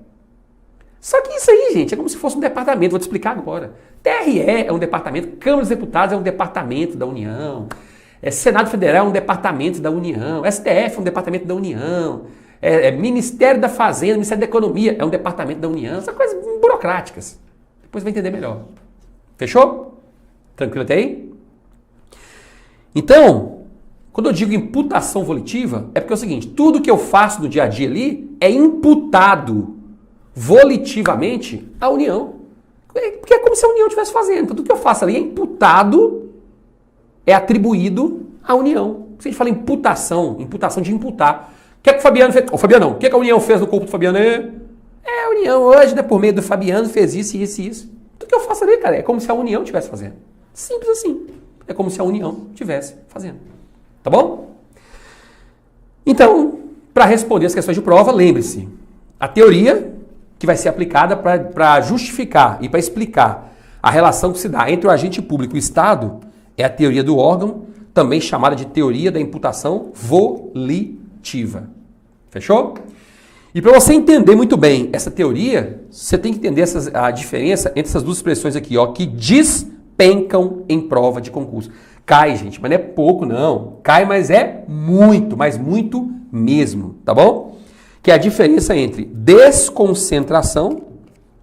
S1: Só que isso aí, gente, é como se fosse um departamento. Vou te explicar agora. TRE é um departamento, Câmara dos Deputados é um departamento da União, Senado Federal é um departamento da União, STF é um departamento da União, Ministério da Fazenda, Ministério da Economia é um departamento da União. São coisas burocráticas. Depois vai entender melhor. Fechou? Tranquilo até aí? Então, quando eu digo imputação volitiva, é porque é o seguinte, tudo que eu faço no dia a dia ali é imputado volitivamente à União. Porque é como se a União estivesse fazendo. Então, tudo que eu faço ali é imputado, é atribuído à União. Se a gente fala imputação de imputar. O que é que o Fabiano fez? O Fabiano não. O que é que a União fez no corpo do Fabiano? A União hoje, né, por meio do Fabiano, fez isso, isso e isso. Tudo que eu faço ali, cara, é como se a União estivesse fazendo. Simples assim. É como se a União estivesse fazendo. Tá bom? Então, para responder as questões de prova, lembre-se, a teoria que vai ser aplicada para justificar e para explicar a relação que se dá entre o agente público e o Estado é a teoria do órgão, também chamada de teoria da imputação volitiva. Fechou? E para você entender muito bem essa teoria, você tem que entender a diferença entre essas duas expressões aqui, ó, que despencam em prova de concurso. Cai, gente, mas não é pouco, não. Cai, mas é muito, mas muito mesmo, tá bom? Que é a diferença entre desconcentração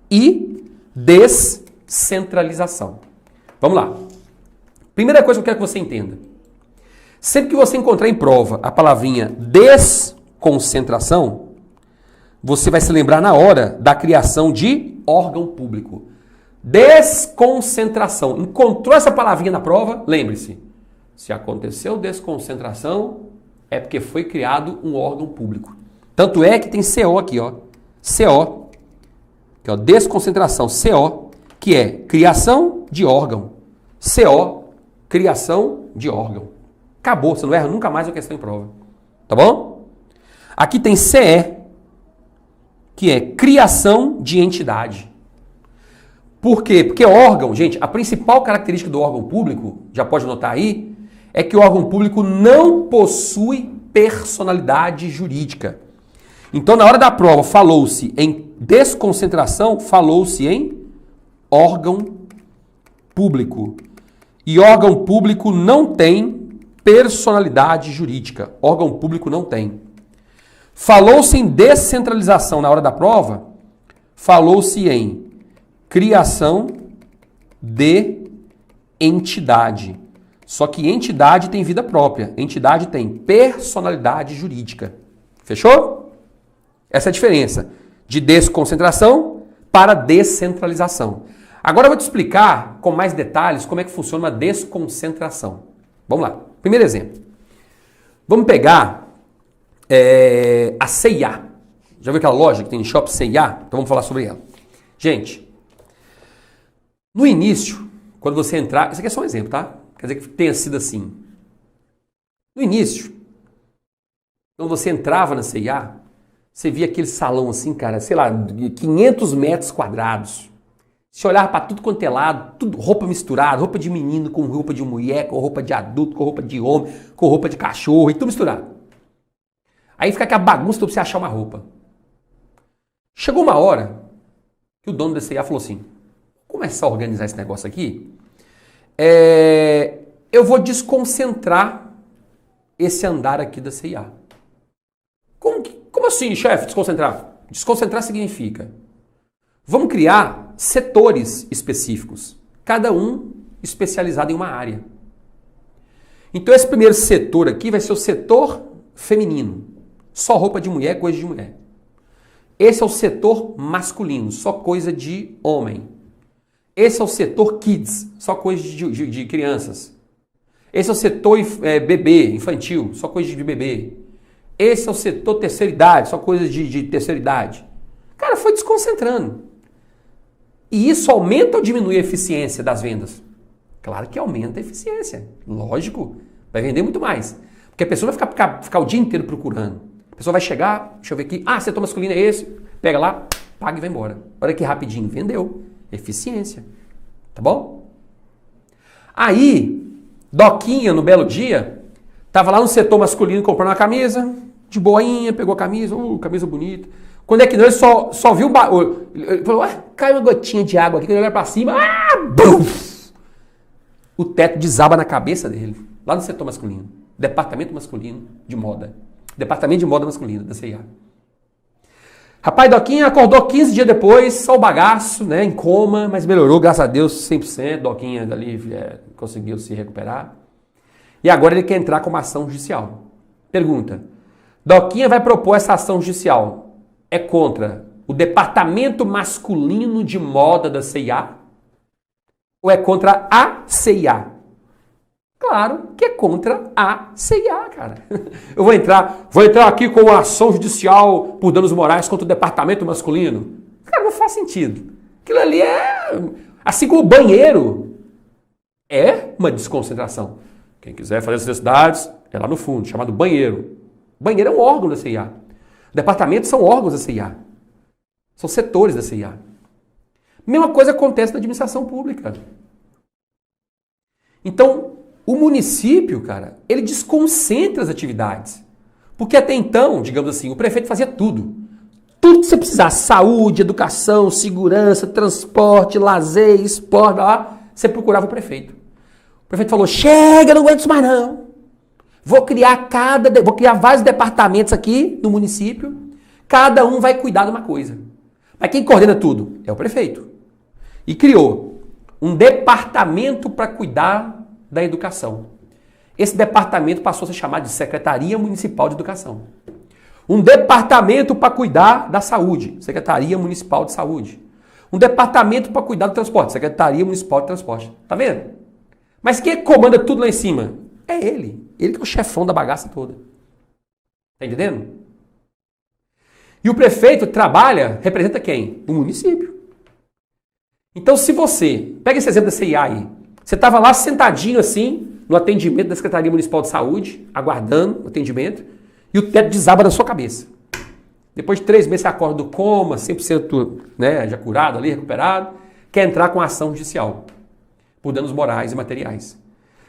S1: e descentralização. Vamos lá. Primeira coisa que eu quero que você entenda. Sempre que você encontrar em prova a palavrinha desconcentração, você vai se lembrar na hora da criação de órgão público. Desconcentração. Encontrou essa palavrinha na prova? Lembre-se. Se aconteceu desconcentração, é porque foi criado um órgão público. Tanto é que tem CO aqui, ó. CO, que é desconcentração, CO, que é criação de órgão. CO, criação de órgão. Acabou, você não erra nunca mais uma questão em prova. Tá bom? Aqui tem CE, que é criação de entidade. Por quê? Porque órgão, gente, a principal característica do órgão público, já pode notar aí, é que o órgão público não possui personalidade jurídica. Então, na hora da prova, falou-se em desconcentração, falou-se em órgão público. E órgão público não tem personalidade jurídica. Órgão público não tem. Falou-se em descentralização na hora da prova, falou-se em criação de entidade. Só que entidade tem vida própria. Entidade tem personalidade jurídica. Fechou? Essa é a diferença de desconcentração para descentralização. Agora eu vou te explicar com mais detalhes como é que funciona uma desconcentração. Vamos lá. Primeiro exemplo. Vamos pegar a C&A. Já viu aquela loja que tem no shopping C&A? Então vamos falar sobre ela. Gente, no início, quando você entrar... Isso aqui é só um exemplo, tá? Quer dizer que tenha sido assim. No início, quando você entrava na C&A, você via aquele salão assim, cara, sei lá, 500 metros quadrados. Você olhava para tudo quanto é lado, tudo, roupa misturada, roupa de menino com roupa de mulher, com roupa de adulto, com roupa de homem, com roupa de cachorro, e tudo misturado. Aí fica aquela bagunça para você achar uma roupa. Chegou uma hora que o dono da C&A falou assim, vou começar a organizar esse negócio aqui, eu vou desconcentrar esse andar aqui da C&A. Como assim, chefe, desconcentrar? Desconcentrar significa, vamos criar setores específicos, cada um especializado em uma área. Então esse primeiro setor aqui vai ser o setor feminino. Só roupa de mulher, coisa de mulher. Esse é o setor masculino, só coisa de homem. Esse é o setor kids, só coisa de crianças. Esse é o setor bebê, infantil, só coisa de bebê. Esse é o setor terceira idade, só coisa de terceira idade. Cara, foi desconcentrando. E isso aumenta ou diminui a eficiência das vendas? Claro que aumenta a eficiência. Lógico, vai vender muito mais. Porque a pessoa vai ficar o dia inteiro procurando. A pessoa vai chegar, deixa eu ver aqui, setor masculino é esse, pega lá, paga e vai embora. Olha que rapidinho, vendeu. Eficiência. Tá bom? Aí, Doquinha, no belo dia, tava lá no setor masculino comprando uma camisa, de boinha, pegou a camisa, camisa bonita. Quando é que não, ele só viu ele falou, caiu uma gotinha de água aqui, quando ele olha pra cima, buf! O teto desaba na cabeça dele, lá no setor masculino. Departamento masculino de moda. Departamento de moda masculina, da CIA. Rapaz, Doquinha acordou 15 dias depois, só o bagaço, né, em coma, mas melhorou, graças a Deus, 100%. Doquinha dali conseguiu se recuperar. E agora ele quer entrar com uma ação judicial. Pergunta, Doquinha vai propor essa ação judicial. É contra o departamento masculino de moda da CIA? Ou é contra a CIA? Claro que é contra a CIA, cara. Eu vou entrar aqui com uma ação judicial por danos morais contra o departamento masculino. Cara, não faz sentido. Aquilo ali é... Assim como o banheiro é uma desconcentração. Quem quiser fazer as necessidades, é lá no fundo, chamado banheiro. Banheiro é um órgão da CIA. Departamentos são órgãos da CIA. São setores da CIA. Mesma coisa acontece na administração pública. Então, o município, cara, ele desconcentra as atividades. Porque até então, digamos assim, o prefeito fazia tudo. Tudo que você precisasse, saúde, educação, segurança, transporte, lazer, esporte, lá, você procurava o prefeito. O prefeito falou, chega, não aguento isso mais não. Vou criar vários departamentos aqui no município, cada um vai cuidar de uma coisa. Mas quem coordena tudo? É o prefeito. E criou um departamento para cuidar da educação. Esse departamento passou a ser chamado de Secretaria Municipal de Educação. Um departamento para cuidar da saúde, Secretaria Municipal de Saúde. Um departamento para cuidar do transporte, Secretaria Municipal de Transporte. Tá vendo? Mas quem comanda tudo lá em cima? É ele. Ele que é o chefão da bagaça toda. Tá entendendo? E o prefeito representa quem? O município. Então se você, pega esse exemplo da CIA aí, você estava lá sentadinho assim, no atendimento da Secretaria Municipal de Saúde, aguardando o atendimento, e o teto desaba na sua cabeça. Depois de 3 meses você acorda do coma, 100% né, já curado ali, recuperado, quer entrar com ação judicial, por danos morais e materiais.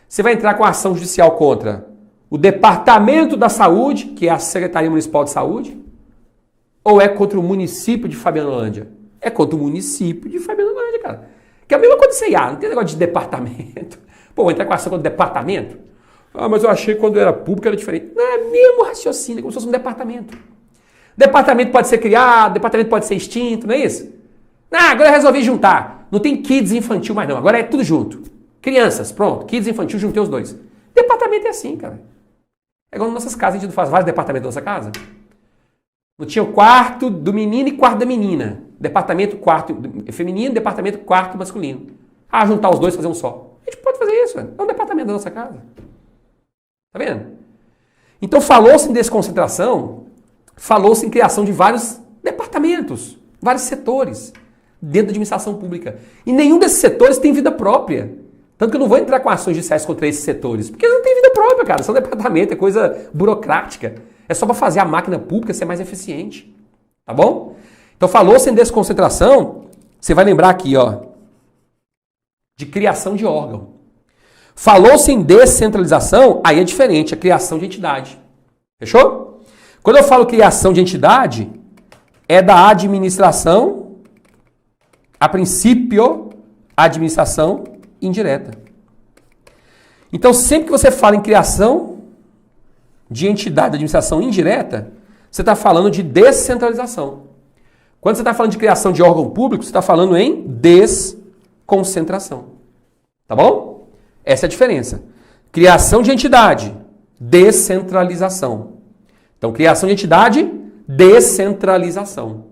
S1: Você vai entrar com ação judicial contra o Departamento da Saúde, que é a Secretaria Municipal de Saúde, ou é contra o município de Fabianolândia? É contra o município de Fabianolândia, cara. Que é a mesma coisa de CIA, não tem negócio de departamento. Pô, vou entrar com ação contra o departamento? Mas eu achei que quando era público era diferente. Não, é mesmo raciocínio, como se fosse um departamento. Departamento pode ser criado, departamento pode ser extinto, não é isso? Agora eu resolvi juntar. Não tem kids e infantil mais não, agora é tudo junto. Crianças, pronto, kids e infantil, juntei os dois. Departamento é assim, cara. É igual nas nossas casas, a gente não faz vários departamentos na nossa casa. Não tinha o quarto do menino e quarto da menina. Departamento quarto feminino, departamento quarto masculino. Juntar os dois e fazer um só. A gente pode fazer isso, é um departamento da nossa casa. Tá vendo? Então falou-se em desconcentração, falou-se em criação de vários departamentos, vários setores dentro da administração pública. E nenhum desses setores tem vida própria. Tanto que eu não vou entrar com ações judiciais contra esses setores, porque eles não têm vida própria, cara. São departamento, é coisa burocrática. É só para fazer a máquina pública ser mais eficiente. Tá bom? Então falou-se em desconcentração, você vai lembrar aqui, ó, de criação de órgão. Falou-se em descentralização, aí é diferente, a criação de entidade. Fechou? Quando eu falo criação de entidade, é da administração, a princípio, administração indireta. Então, sempre que você fala em criação de entidade de administração indireta, você está falando de descentralização. Quando você está falando de criação de órgão público, você está falando em desconcentração. Tá bom? Essa é a diferença. Criação de entidade, descentralização. Então, criação de entidade, descentralização.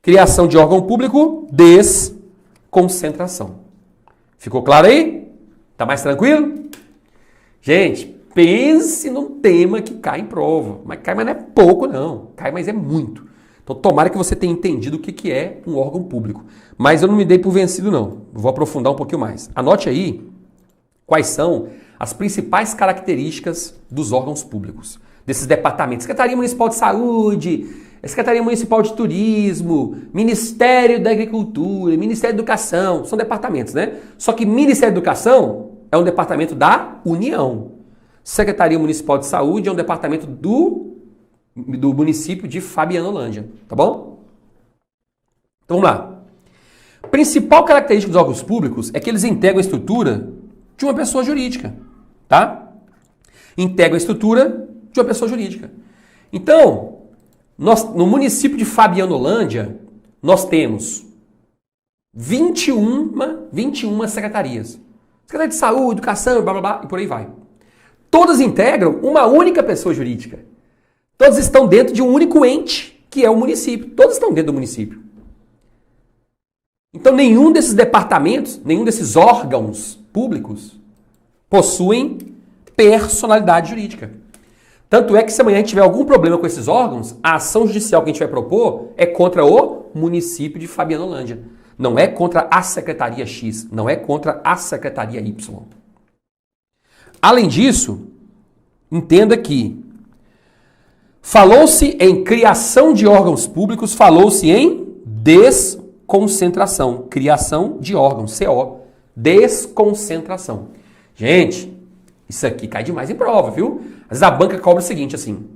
S1: Criação de órgão público, desconcentração. Ficou claro aí? Tá mais tranquilo? Gente, pense num tema que cai em prova. Mas cai, mas não é pouco não. Cai, mas é muito. Então, tomara que você tenha entendido o que é um órgão público. Mas eu não me dei por vencido não. Vou aprofundar um pouquinho mais. Anote aí quais são as principais características dos órgãos públicos, desses departamentos. Secretaria Municipal de Saúde, Secretaria Municipal de Turismo, Ministério da Agricultura, Ministério da Educação, são departamentos, né? Só que Ministério da Educação é um departamento da União. Secretaria Municipal de Saúde é um departamento do município de Fabianolândia, tá bom? Então vamos lá. Principal característica dos órgãos públicos é que eles integram a estrutura de uma pessoa jurídica, tá? Integram a estrutura de uma pessoa jurídica. Então, no município de Fabianolândia, nós temos 21 secretarias. Secretaria de Saúde, Educação, blá, blá, blá, e por aí vai. Todas integram uma única pessoa jurídica. Todas estão dentro de um único ente, que é o município. Todas estão dentro do município. Então, nenhum desses departamentos, nenhum desses órgãos públicos possuem personalidade jurídica. Tanto é que se amanhã a gente tiver algum problema com esses órgãos, a ação judicial que a gente vai propor é contra o município de Fabianolândia. Não é contra a Secretaria X, não é contra a Secretaria Y. Além disso, entenda que falou-se em criação de órgãos públicos, falou-se em desconcentração. Criação de órgãos, CO. Desconcentração. Gente, isso aqui cai demais em prova, viu? Às vezes a banca cobra o seguinte, assim.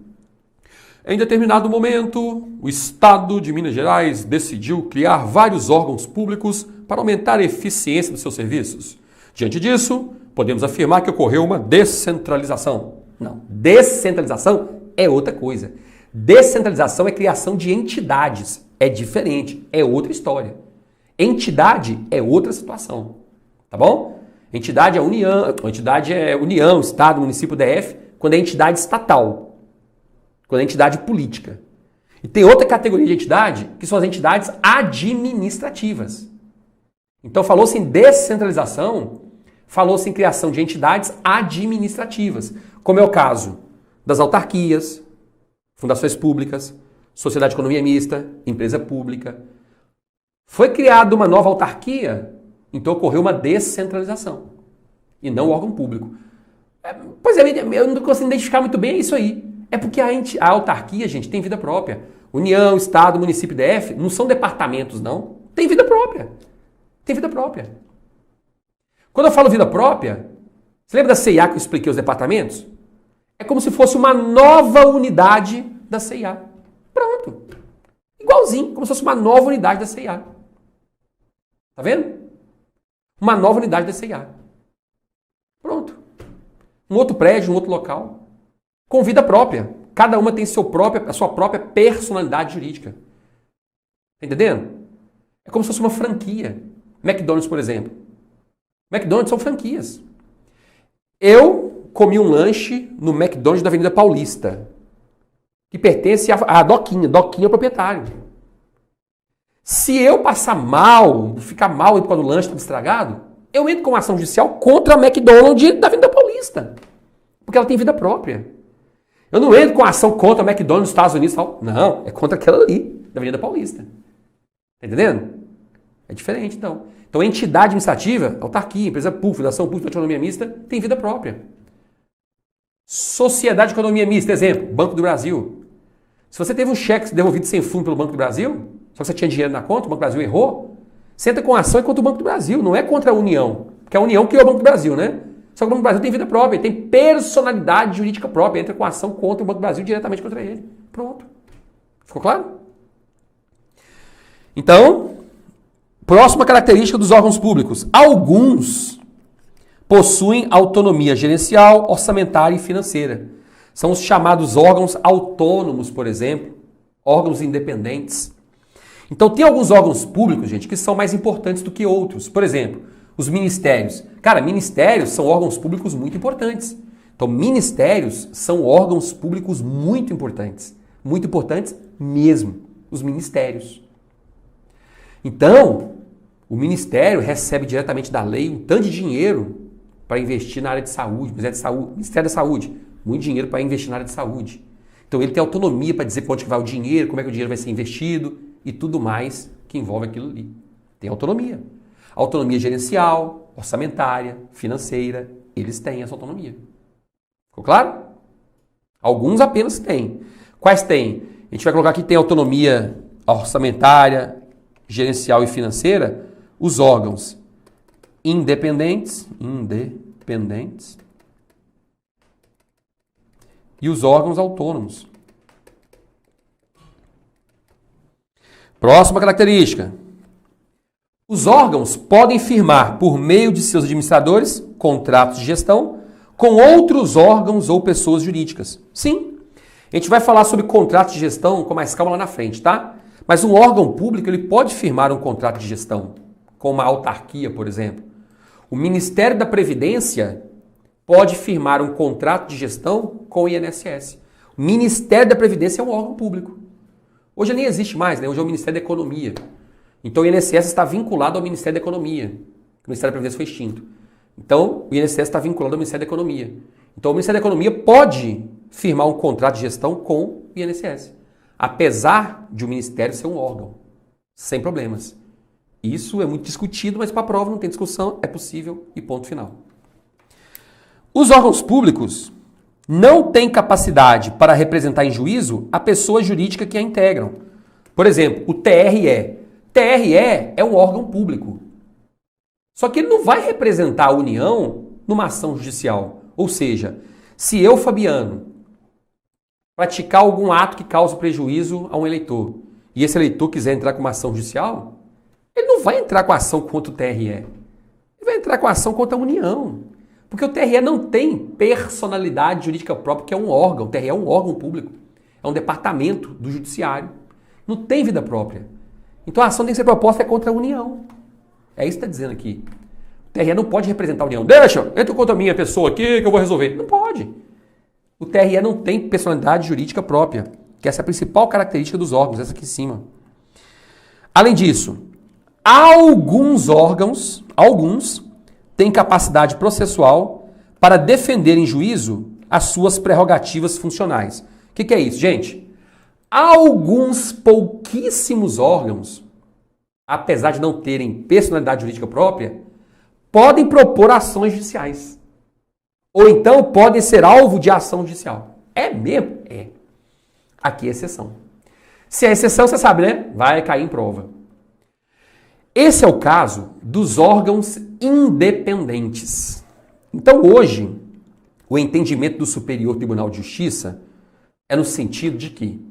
S1: Em determinado momento, o Estado de Minas Gerais decidiu criar vários órgãos públicos para aumentar a eficiência dos seus serviços. Diante disso, podemos afirmar que ocorreu uma descentralização. Não, descentralização é outra coisa. Descentralização é criação de entidades. É diferente, é outra história. Entidade é outra situação. Tá bom? Entidade é União, Estado, município, DF, quando é entidade estatal, quando é entidade política. E tem outra categoria de entidade, que são as entidades administrativas. Então falou-se em descentralização, falou-se em criação de entidades administrativas, como é o caso das autarquias, fundações públicas, sociedade de economia mista, empresa pública. Foi criada uma nova autarquia, então ocorreu uma descentralização, e não o órgão público. Pois é, eu não consigo identificar muito bem isso aí. É porque a autarquia, gente, tem vida própria. União, Estado, município, DF, não são departamentos, não. Tem vida própria. Tem vida própria. Quando eu falo vida própria, você lembra da CIA que eu expliquei os departamentos? É como se fosse uma nova unidade da CIA. Pronto. Igualzinho, como se fosse uma nova unidade da CIA. Tá vendo? Uma nova unidade da CIA. Pronto. Um outro prédio, um outro local. Com vida própria. Cada uma tem a sua própria personalidade jurídica. Tá entendendo? É como se fosse uma franquia. McDonald's, por exemplo. McDonald's são franquias. Eu comi um lanche no McDonald's da Avenida Paulista, que pertence à Doquinha. Doquinha é o proprietário. Se eu passar mal, ficar mal por causa do lanche estar estragado, eu entro com uma ação judicial contra a McDonald's da Avenida Paulista. Porque ela tem vida própria. Eu não entro com ação contra a McDonald's dos Estados Unidos. Não, é contra aquela ali, da Avenida Paulista. Tá entendendo? É diferente, então. Então, entidade administrativa, autarquia, empresa pública, fundação pública de economia mista, tem vida própria. Sociedade de economia mista, exemplo, Banco do Brasil. Se você teve um cheque devolvido sem fundo pelo Banco do Brasil, só que você tinha dinheiro na conta, o Banco do Brasil errou, você entra com ação contra o Banco do Brasil, não é contra a União. Porque a União criou o Banco do Brasil, né? Só que o Banco do Brasil tem vida própria, tem personalidade jurídica própria, entra com ação contra o Banco do Brasil diretamente contra ele. Pronto. Ficou claro? Então, próxima característica dos órgãos públicos. Alguns possuem autonomia gerencial, orçamentária e financeira. São os chamados órgãos autônomos, por exemplo, órgãos independentes. Então, tem alguns órgãos públicos, gente, que são mais importantes do que outros. Por exemplo, Os ministérios. Cara, ministérios são órgãos públicos muito importantes. Então, ministérios são órgãos públicos muito importantes. Muito importantes mesmo. Os ministérios. Então, o ministério recebe diretamente da lei um tanto de dinheiro para investir na área de saúde. Ministério da Saúde, muito dinheiro para investir na área de saúde. Então, ele tem autonomia para dizer para onde que vai o dinheiro, como é que o dinheiro vai ser investido e tudo mais que envolve aquilo ali. Tem autonomia. Autonomia gerencial, orçamentária, financeira, eles têm essa autonomia. Ficou claro? Alguns apenas têm. Quais têm? A gente vai colocar aqui que tem autonomia orçamentária, gerencial e financeira, os órgãos independentes e os órgãos autônomos. Próxima característica. Os órgãos podem firmar, por meio de seus administradores, contratos de gestão com outros órgãos ou pessoas jurídicas. Sim, a gente vai falar sobre contratos de gestão com mais calma lá na frente, tá? Mas um órgão público ele pode firmar um contrato de gestão com uma autarquia, por exemplo. O Ministério da Previdência pode firmar um contrato de gestão com o INSS. O Ministério da Previdência é um órgão público. Hoje nem existe mais, né? Hoje é o Ministério da Economia. Então o INSS está vinculado ao Ministério da Economia. O Ministério da Previdência foi extinto. Então o INSS está vinculado ao Ministério da Economia. Então o Ministério da Economia pode firmar um contrato de gestão com o INSS. Apesar de o Ministério ser um órgão. Sem problemas. Isso é muito discutido, mas para a prova não tem discussão, é possível e ponto final. Os órgãos públicos não têm capacidade para representar em juízo a pessoa jurídica que a integram. Por exemplo, o TRE. TRE é um órgão público. Só que ele não vai representar a União numa ação judicial. Ou seja, se eu, Fabiano, praticar algum ato que cause prejuízo a um eleitor e esse eleitor quiser entrar com uma ação judicial, ele não vai entrar com a ação contra o TRE. Ele vai entrar com a ação contra a União. Porque o TRE não tem personalidade jurídica própria, que é um órgão. O TRE é um órgão público. É um departamento do judiciário. Não tem vida própria. Então a ação tem que ser proposta contra a União. É isso que está dizendo aqui. O TRE não pode representar a União. Deixa, entra contra a minha pessoa aqui que eu vou resolver. Não pode. O TRE não tem personalidade jurídica própria, que essa é a principal característica dos órgãos, essa aqui em cima. Além disso, alguns órgãos, têm capacidade processual para defender em juízo as suas prerrogativas funcionais. O que é isso, gente? Alguns pouquíssimos órgãos, apesar de não terem personalidade jurídica própria, podem propor ações judiciais. Ou então podem ser alvo de ação judicial. É mesmo? É. Aqui é exceção. Se é exceção, você sabe, né? Vai cair em prova. Esse é o caso dos órgãos independentes. Então, hoje, o entendimento do Superior Tribunal de Justiça é no sentido de que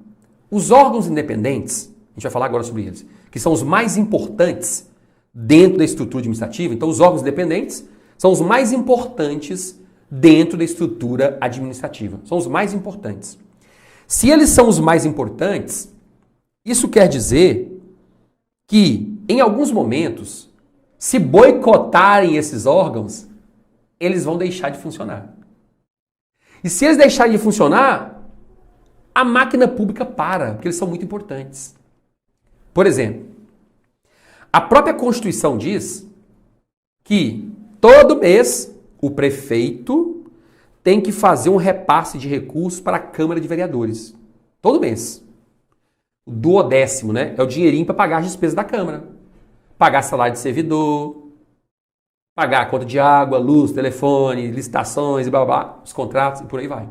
S1: os órgãos independentes, a gente vai falar agora sobre eles, que são os mais importantes dentro da estrutura administrativa. Então, os órgãos independentes são os mais importantes dentro da estrutura administrativa. São os mais importantes. Se eles são os mais importantes, isso quer dizer que, em alguns momentos, se boicotarem esses órgãos, eles vão deixar de funcionar. E se eles deixarem de funcionar, a máquina pública para, porque eles são muito importantes. Por exemplo, a própria Constituição diz que todo mês o prefeito tem que fazer um repasse de recursos para a Câmara de Vereadores. Todo mês. O 12º, né? É o dinheirinho para pagar as despesas da Câmara. Pagar salário de servidor, pagar a conta de água, luz, telefone, licitações e blá blá blá, os contratos e por aí vai.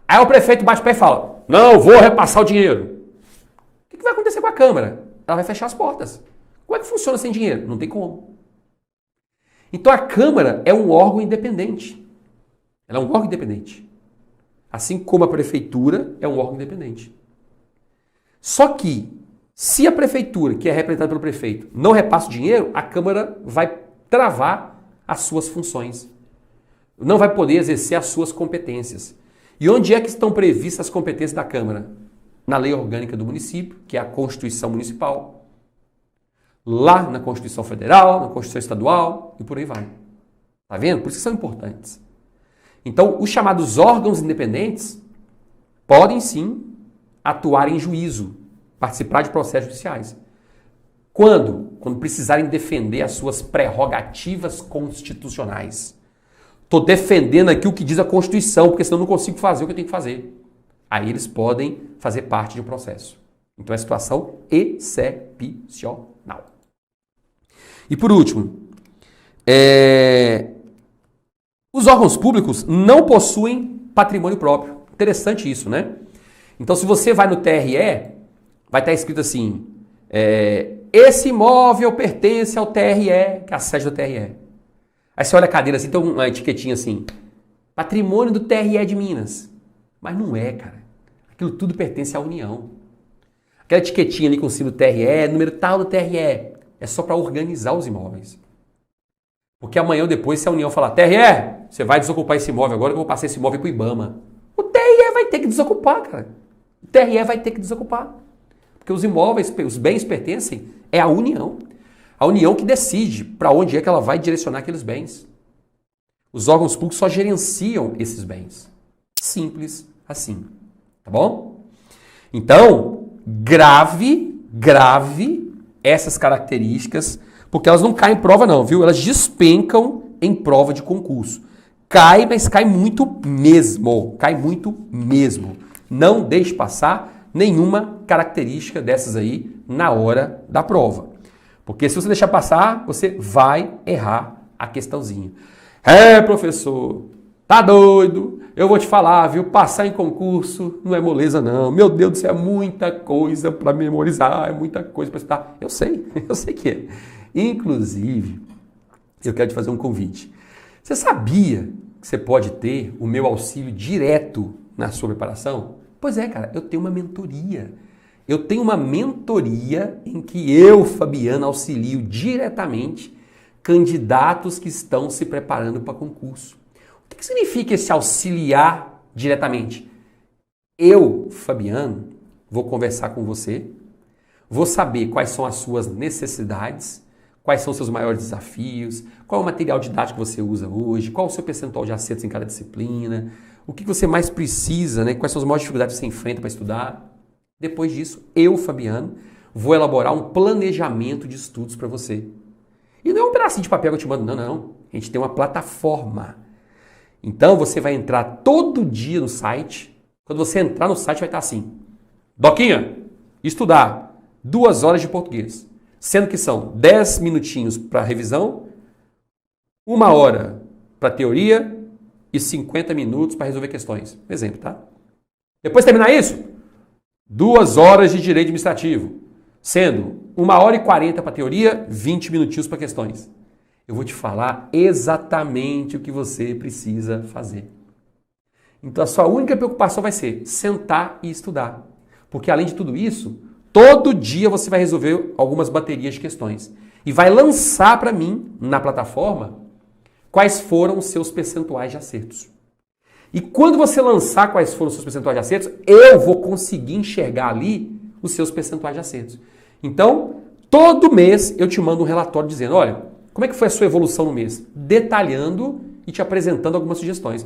S1: Aí o prefeito bate o pé e fala, não, vou repassar o dinheiro. O que vai acontecer com a Câmara? Ela vai fechar as portas. Como é que funciona sem dinheiro? Não tem como. Então a Câmara é um órgão independente. Ela é um órgão independente. Assim como a Prefeitura é um órgão independente. Só que, se a Prefeitura, que é representada pelo prefeito, não repassa o dinheiro, a Câmara vai travar as suas funções. Não vai poder exercer as suas competências. E onde é que estão previstas as competências da Câmara? Na Lei Orgânica do Município, que é a Constituição Municipal. lá na Constituição Federal, na Constituição Estadual e por aí vai. Tá vendo? Por isso que são importantes. Então, os chamados órgãos independentes podem sim atuar em juízo, participar de processos judiciais. Quando? Quando precisarem defender as suas prerrogativas constitucionais. Estou defendendo aqui o que diz a Constituição, porque senão eu não consigo fazer o que eu tenho que fazer. Aí eles podem fazer parte de um processo. Então é situação excepcional. E por último, os órgãos públicos não possuem patrimônio próprio. Interessante isso, né? Então se você vai no TRE, vai estar escrito assim, esse imóvel pertence ao TRE, que é a sede do TRE. Aí você olha a cadeira assim, tem uma etiquetinha assim, patrimônio do TRE de Minas. Mas não é, cara. Aquilo tudo pertence à União. Aquela etiquetinha ali com o símbolo do TRE, número tal do TRE, é só para organizar os imóveis. Porque amanhã ou depois, se a União falar, TRE, você vai desocupar esse imóvel agora que eu vou passar esse imóvel para o IBAMA. O TRE vai ter que desocupar, cara. O TRE vai ter que desocupar. Porque os imóveis, os bens pertencem à União. A União que decide para onde é que ela vai direcionar aqueles bens. Os órgãos públicos só gerenciam esses bens. Simples assim. Tá bom? Então, grave essas características, porque elas não caem em prova não, viu? Elas despencam em prova de concurso. Cai, mas cai muito mesmo. Cai muito mesmo. Não deixe passar nenhuma característica dessas aí na hora da prova. Porque se você deixar passar, você vai errar a questãozinha. Professor, tá doido? Eu vou te falar, viu? Passar em concurso não é moleza não. Meu Deus do céu, é muita coisa para memorizar, é muita coisa para estudar. Eu sei que é. Inclusive, eu quero te fazer um convite. Você sabia que você pode ter o meu auxílio direto na sua preparação? Pois é, cara, eu tenho uma mentoria. Eu tenho uma mentoria em que eu, Fabiano, auxilio diretamente candidatos que estão se preparando para concurso. O que significa esse auxiliar diretamente? Eu, Fabiano, vou conversar com você, vou saber quais são as suas necessidades, quais são os seus maiores desafios, qual é o material didático que você usa hoje, qual é o seu percentual de acertos em cada disciplina, o que você mais precisa, né? Quais são as maiores dificuldades que você enfrenta para estudar. Depois disso, eu, Fabiano, vou elaborar um planejamento de estudos para você. E não é um pedacinho de papel que eu te mando, não. A gente tem uma plataforma. Então, você vai entrar todo dia no site. Quando você entrar no site, vai estar assim. Doquinha, estudar 2 horas de português. Sendo que são 10 minutinhos para revisão, 1 hora para teoria e 50 minutos para resolver questões. Exemplo, tá? Depois de terminar isso, 2 horas de direito administrativo, sendo 1 hora e 40 para teoria, 20 minutinhos para questões. Eu vou te falar exatamente o que você precisa fazer. Então a sua única preocupação vai ser sentar e estudar. Porque além de tudo isso, todo dia você vai resolver algumas baterias de questões. E vai lançar para mim, na plataforma, quais foram os seus percentuais de acertos. E quando você lançar quais foram os seus percentuais de acertos, eu vou conseguir enxergar ali os seus percentuais de acertos. Então, todo mês eu te mando um relatório dizendo, olha, como é que foi a sua evolução no mês? Detalhando e te apresentando algumas sugestões.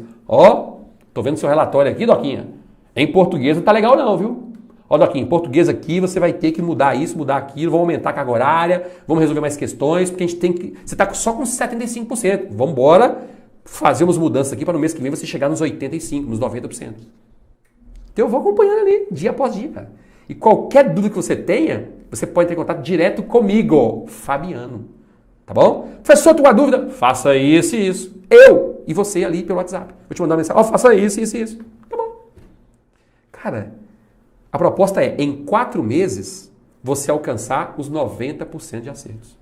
S1: Tô vendo seu relatório aqui, Doquinha. Em português não tá legal não, viu? Doquinha, em português aqui você vai ter que mudar isso, mudar aquilo, vamos aumentar a carga horária, vamos resolver mais questões, porque a gente tem que... Você tá só com 75%. Vamos embora fazer umas mudanças aqui para no mês que vem você chegar nos 85%, nos 90%. Então eu vou acompanhando ali, dia após dia, cara. E qualquer dúvida que você tenha, você pode ter contato direto comigo, Fabiano. Tá bom? Professor, tua dúvida? Faça isso e isso. Eu e você ali pelo WhatsApp. Vou te mandar uma mensagem. Faça isso, isso e isso. Tá bom. Cara, a proposta é, em 4 meses, você alcançar os 90% de acertos.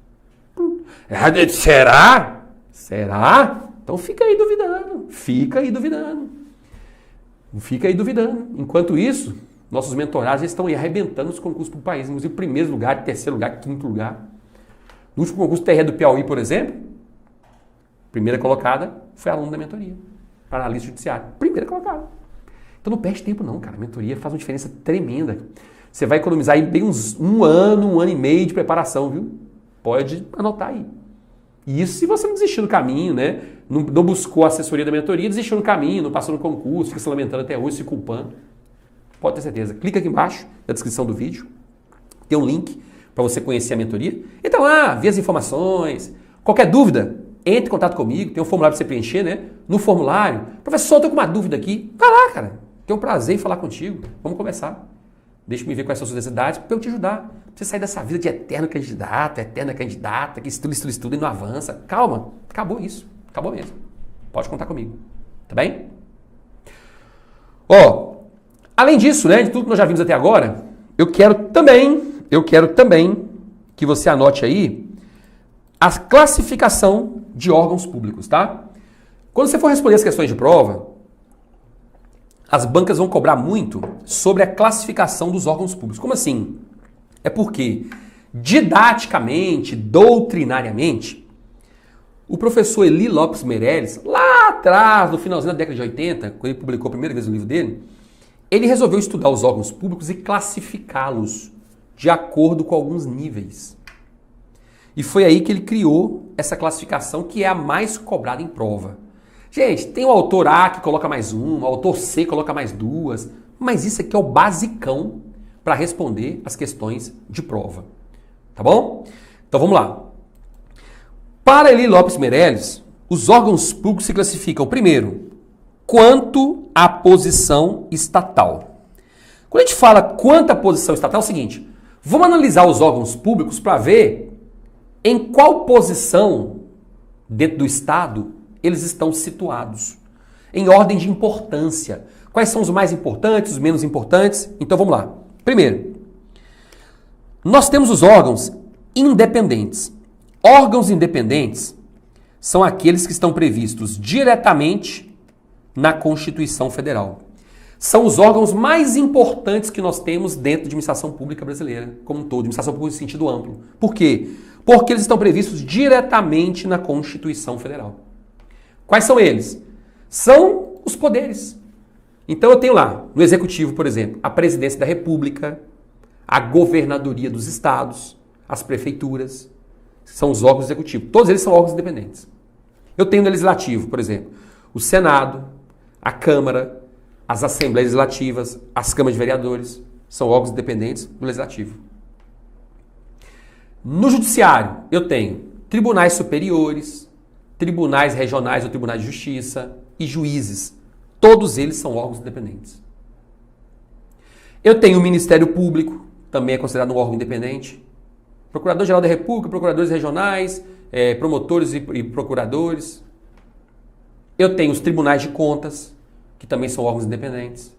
S1: Será? Será? Então fica aí duvidando. Fica aí duvidando. Enquanto isso, nossos mentorados estão aí arrebentando os concursos pro país. Inclusive, primeiro lugar, terceiro lugar, quinto lugar. No último concurso TRE do Piauí, por exemplo, primeira colocada foi aluno da mentoria. Para analista judiciário. Primeira colocada. Então não perde tempo não, cara. A mentoria faz uma diferença tremenda. Você vai economizar aí bem uns um ano e meio de preparação, viu? Pode anotar aí. Isso se você não desistiu do caminho, né? Não buscou a assessoria da mentoria, desistiu no caminho, não passou no concurso, fica se lamentando até hoje, se culpando. Pode ter certeza. Clica aqui embaixo, na descrição do vídeo. Tem um link para você conhecer a mentoria. Entra lá, vê as informações. Qualquer dúvida, entre em contato comigo. Tem um formulário para você preencher, né? No formulário, professor, eu tô com uma dúvida aqui. Vai lá, cara. Tenho um prazer em falar contigo. Vamos conversar. Deixa-me ver quais são as suas necessidades para eu te ajudar. Pra você sair dessa vida de eterno candidato, eterna candidata, que estuda e não avança. Calma, acabou isso. Acabou mesmo. Pode contar comigo. Tá bem? Ó, além disso, né, de tudo que nós já vimos até agora, eu quero também que você anote aí a classificação de órgãos públicos, tá? Quando você for responder as questões de prova, as bancas vão cobrar muito sobre a classificação dos órgãos públicos. Como assim? É porque, didaticamente, doutrinariamente, o professor Eli Lopes Meirelles, lá atrás, no finalzinho da década de 80, quando ele publicou a primeira vez o livro dele, ele resolveu estudar os órgãos públicos e classificá-los de acordo com alguns níveis. E foi aí que ele criou essa classificação que é a mais cobrada em prova. Gente, tem o autor A que coloca mais uma, o autor C coloca mais duas, mas isso aqui é o basicão para responder as questões de prova. Tá bom? Então vamos lá. Para Eli Lopes Meirelles, os órgãos públicos se classificam, primeiro, quanto à posição estatal. Quando a gente fala quanto à posição estatal, é o seguinte, vamos analisar os órgãos públicos para ver em qual posição dentro do Estado eles estão situados, em ordem de importância. Quais são os mais importantes, os menos importantes? Então vamos lá. Primeiro, nós temos os órgãos independentes. Órgãos independentes são aqueles que estão previstos diretamente na Constituição Federal. São os órgãos mais importantes que nós temos dentro da administração pública brasileira, como um todo, administração pública em sentido amplo. Por quê? Porque eles estão previstos diretamente na Constituição Federal. Quais são eles? São os poderes. Então eu tenho lá, no Executivo, por exemplo, a Presidência da República, a Governadoria dos Estados, as prefeituras, são os órgãos executivos. Todos eles são órgãos independentes. Eu tenho no Legislativo, por exemplo, o Senado, a Câmara, as Assembleias Legislativas, as Câmaras de Vereadores, são órgãos independentes do Legislativo. No Judiciário, eu tenho tribunais superiores, tribunais regionais ou tribunais de justiça e juízes. Todos eles são órgãos independentes. Eu tenho o Ministério Público, também é considerado um órgão independente. Procurador-Geral da República, procuradores regionais, promotores e procuradores. Eu tenho os tribunais de contas, que também são órgãos independentes.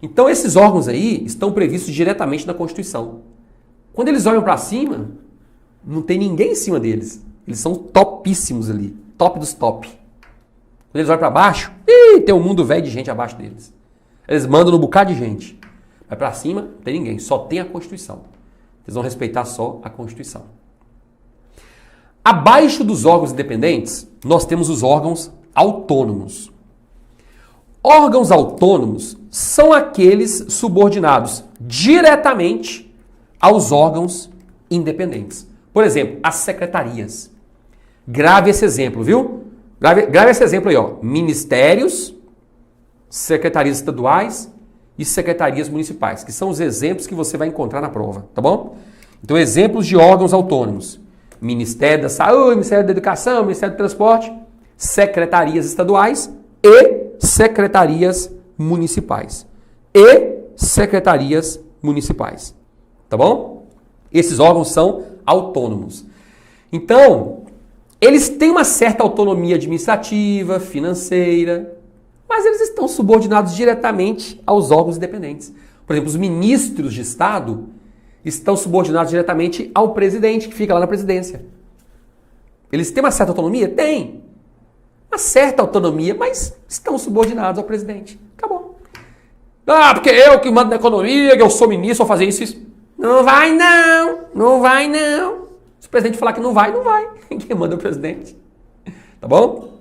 S1: Então esses órgãos aí estão previstos diretamente na Constituição. Quando eles olham para cima, não tem ninguém em cima deles. Eles são topíssimos ali, top dos top. Quando eles olham para baixo, tem um mundo velho de gente abaixo deles. Eles mandam no bocado de gente. Mas para cima, não tem ninguém, só tem a Constituição. Eles vão respeitar só a Constituição. Abaixo dos órgãos independentes, nós temos os órgãos autônomos. Órgãos autônomos são aqueles subordinados diretamente aos órgãos independentes. Por exemplo, as secretarias. Grave esse exemplo, viu? Grave esse exemplo aí, ó. Ministérios, secretarias estaduais e secretarias municipais, que são os exemplos que você vai encontrar na prova, tá bom? Então, exemplos de órgãos autônomos. Ministério da Saúde, Ministério da Educação, Ministério do Transporte, secretarias estaduais e secretarias municipais. Tá bom? Esses órgãos são autônomos. Então, eles têm uma certa autonomia administrativa, financeira, mas eles estão subordinados diretamente aos órgãos independentes. Por exemplo, os ministros de Estado estão subordinados diretamente ao presidente, que fica lá na presidência. Eles têm uma certa autonomia? Tem. Uma certa autonomia, mas estão subordinados ao presidente. Acabou. Ah, porque eu que mando na economia, que eu sou ministro, vou fazer isso. Não vai não, não vai não. Se o presidente falar que não vai, não vai. Quem manda é o presidente. Tá bom?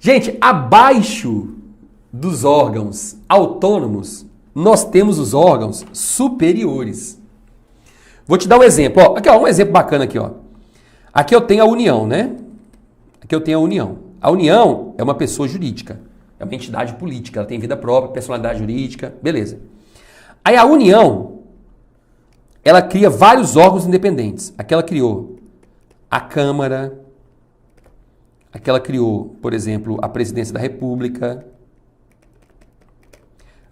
S1: Gente, abaixo dos órgãos autônomos, nós temos os órgãos superiores. Vou te dar um exemplo. Ó, aqui, ó, um exemplo bacana aqui. Ó. Aqui eu tenho a União, né? Aqui eu tenho a União. A União é uma pessoa jurídica, é uma entidade política, ela tem vida própria, personalidade jurídica, beleza. Aí a União, ela cria vários órgãos independentes. Aqui ela criou a Câmara, aqui ela criou, por exemplo, a Presidência da República,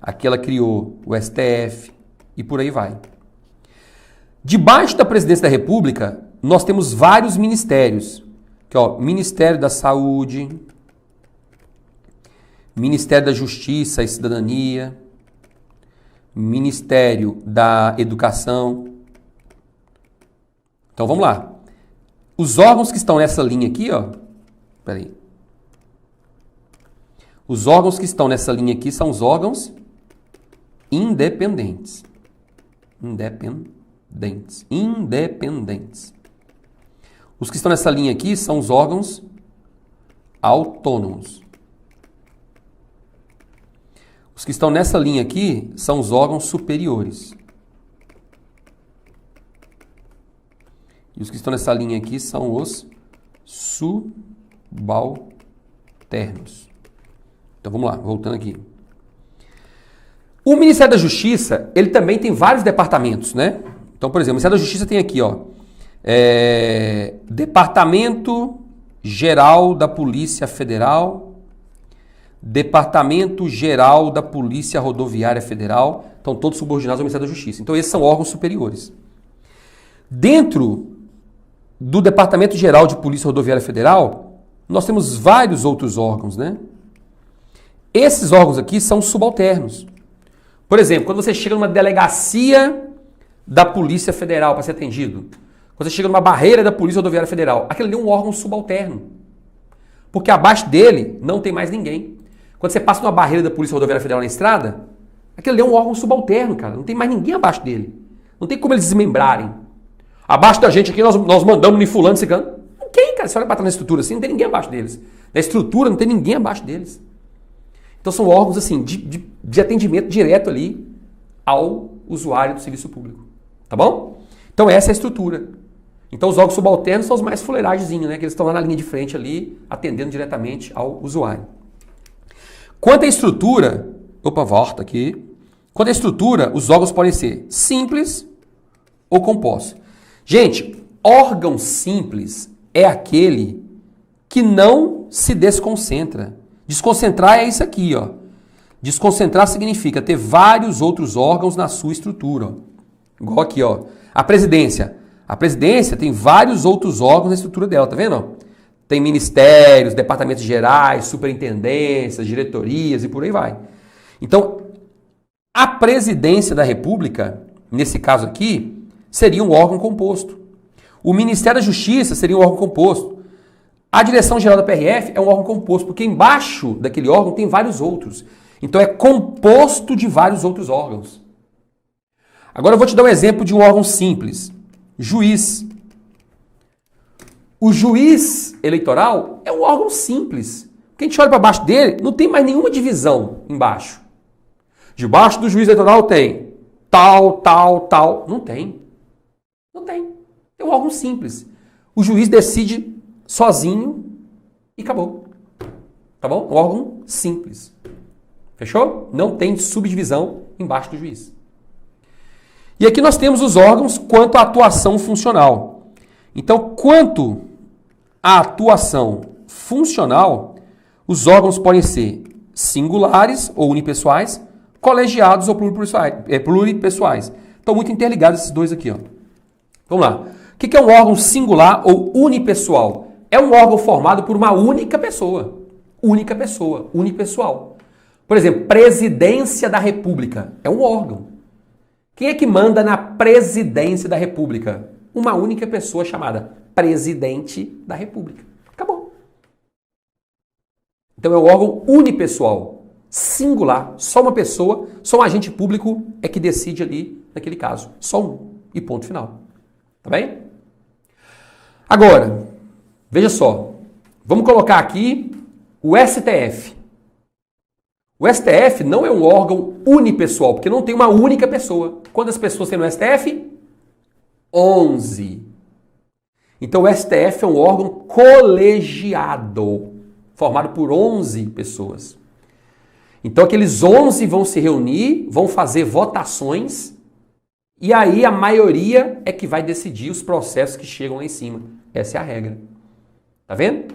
S1: aqui ela criou o STF e por aí vai. Debaixo da Presidência da República, nós temos vários ministérios. Aqui, ó, Ministério da Saúde, Ministério da Justiça e Cidadania, Ministério da Educação. Então vamos lá. Os órgãos que estão nessa linha aqui, ó. Peraí. Os órgãos que estão nessa linha aqui são os órgãos independentes. Independentes. Os que estão nessa linha aqui são os órgãos autônomos. Os que estão nessa linha aqui são os órgãos superiores. E os que estão nessa linha aqui são os subalternos. Então vamos lá, voltando aqui. O Ministério da Justiça, ele também tem vários departamentos, né? Então, por exemplo, o Ministério da Justiça tem aqui, ó, Departamento Geral da Polícia Federal, Departamento Geral da Polícia Rodoviária Federal, estão todos subordinados ao Ministério da Justiça. Então, esses são órgãos superiores. Dentro do Departamento Geral de Polícia Rodoviária Federal, nós temos vários outros órgãos, né? Esses órgãos aqui são subalternos. Por exemplo, quando você chega numa delegacia da Polícia Federal para ser atendido, quando você chega numa barreira da Polícia Rodoviária Federal, aquele ali é um órgão subalterno. Porque abaixo dele não tem mais ninguém. Quando você passa numa barreira da Polícia Rodoviária Federal na estrada, aquele ali é um órgão subalterno, cara. Não tem mais ninguém abaixo dele. Não tem como eles desmembrarem. Abaixo da gente aqui nós mandamos em fulano, ciclano. Não tem, cara. Você olha para trás na estrutura assim, não tem ninguém abaixo deles. Na estrutura não tem ninguém abaixo deles. Então são órgãos assim de atendimento direto ali ao usuário do serviço público. Tá bom? Então essa é a estrutura. Então os órgãos subalternos são os mais fuleiragemzinhos, né? Que eles estão lá na linha de frente ali, atendendo diretamente ao usuário. Quanto à estrutura, volta aqui. Quanto à estrutura, os órgãos podem ser simples ou compostos. Gente, órgão simples é aquele que não se desconcentra. Desconcentrar é isso aqui, ó. Desconcentrar significa ter vários outros órgãos na sua estrutura. Ó. Igual aqui, ó. A presidência. A presidência tem vários outros órgãos na estrutura dela, tá vendo? Tem ministérios, departamentos gerais, superintendências, diretorias e por aí vai. Então, a presidência da República, nesse caso aqui, seria um órgão composto. O Ministério da Justiça seria um órgão composto. A Direção-Geral da PRF é um órgão composto, porque embaixo daquele órgão tem vários outros. Então é composto de vários outros órgãos. Agora eu vou te dar um exemplo de um órgão simples. Juiz. O juiz eleitoral é um órgão simples. Porque a gente olha para baixo dele, não tem mais nenhuma divisão embaixo. Debaixo do juiz eleitoral tem tal. Não tem. Não tem. É um órgão simples. O juiz decide sozinho e acabou. Tá bom? Um órgão simples. Fechou? Não tem subdivisão embaixo do juiz. E aqui nós temos os órgãos quanto à atuação funcional. Então, quanto à atuação funcional, os órgãos podem ser singulares ou unipessoais, colegiados ou pluripessoais. Estão muito interligados esses dois aqui, ó. Vamos lá. O que é um órgão singular ou unipessoal? É um órgão formado por uma única pessoa. Única pessoa, unipessoal. Por exemplo, Presidência da República é um órgão. Quem é que manda na Presidência da República? Uma única pessoa chamada Presidente da República. Acabou. Então é um órgão unipessoal, singular, só uma pessoa, só um agente público é que decide ali, naquele caso. Só um. E ponto final. Tá bem? Agora, veja só. Vamos colocar aqui o STF. O STF não é um órgão unipessoal, porque não tem uma única pessoa. Quantas pessoas tem no STF? 11. Então o STF é um órgão colegiado, formado por 11 pessoas. Então aqueles 11 vão se reunir, vão fazer votações, e aí a maioria é que vai decidir os processos que chegam lá em cima. Essa é a regra. Tá vendo?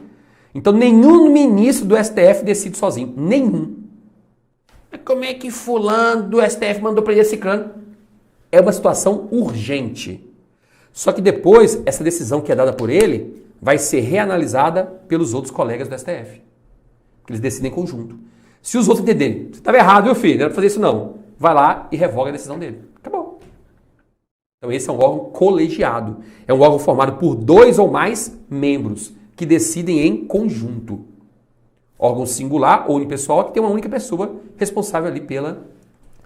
S1: Então nenhum ministro do STF decide sozinho. Nenhum. Como é que fulano do STF mandou prender esse cano? É uma situação urgente. Só que depois, essa decisão que é dada por ele vai ser reanalisada pelos outros colegas do STF. Porque eles decidem em conjunto. Se os outros entenderem, você estava errado, meu filho, não era pra fazer isso não. Vai lá e revoga a decisão dele. Acabou. Então esse é um órgão colegiado. É um órgão formado por 2 ou mais membros que decidem em conjunto. Órgão singular ou unipessoal que tem uma única pessoa responsável ali pela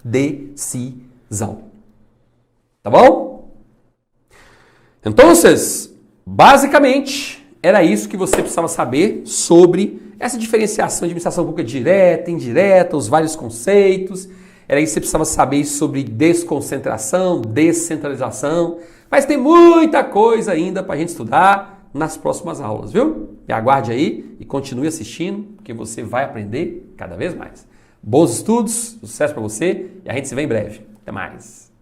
S1: decisão. Tá bom? Então, basicamente, era isso que você precisava saber sobre essa diferenciação de administração pública direta, indireta, os vários conceitos. Era isso que você precisava saber sobre desconcentração, descentralização. Mas tem muita coisa ainda para a gente estudar nas próximas aulas, viu? Me aguarde aí e continue assistindo, porque você vai aprender cada vez mais. Bons estudos, sucesso para você e a gente se vê em breve. Até mais!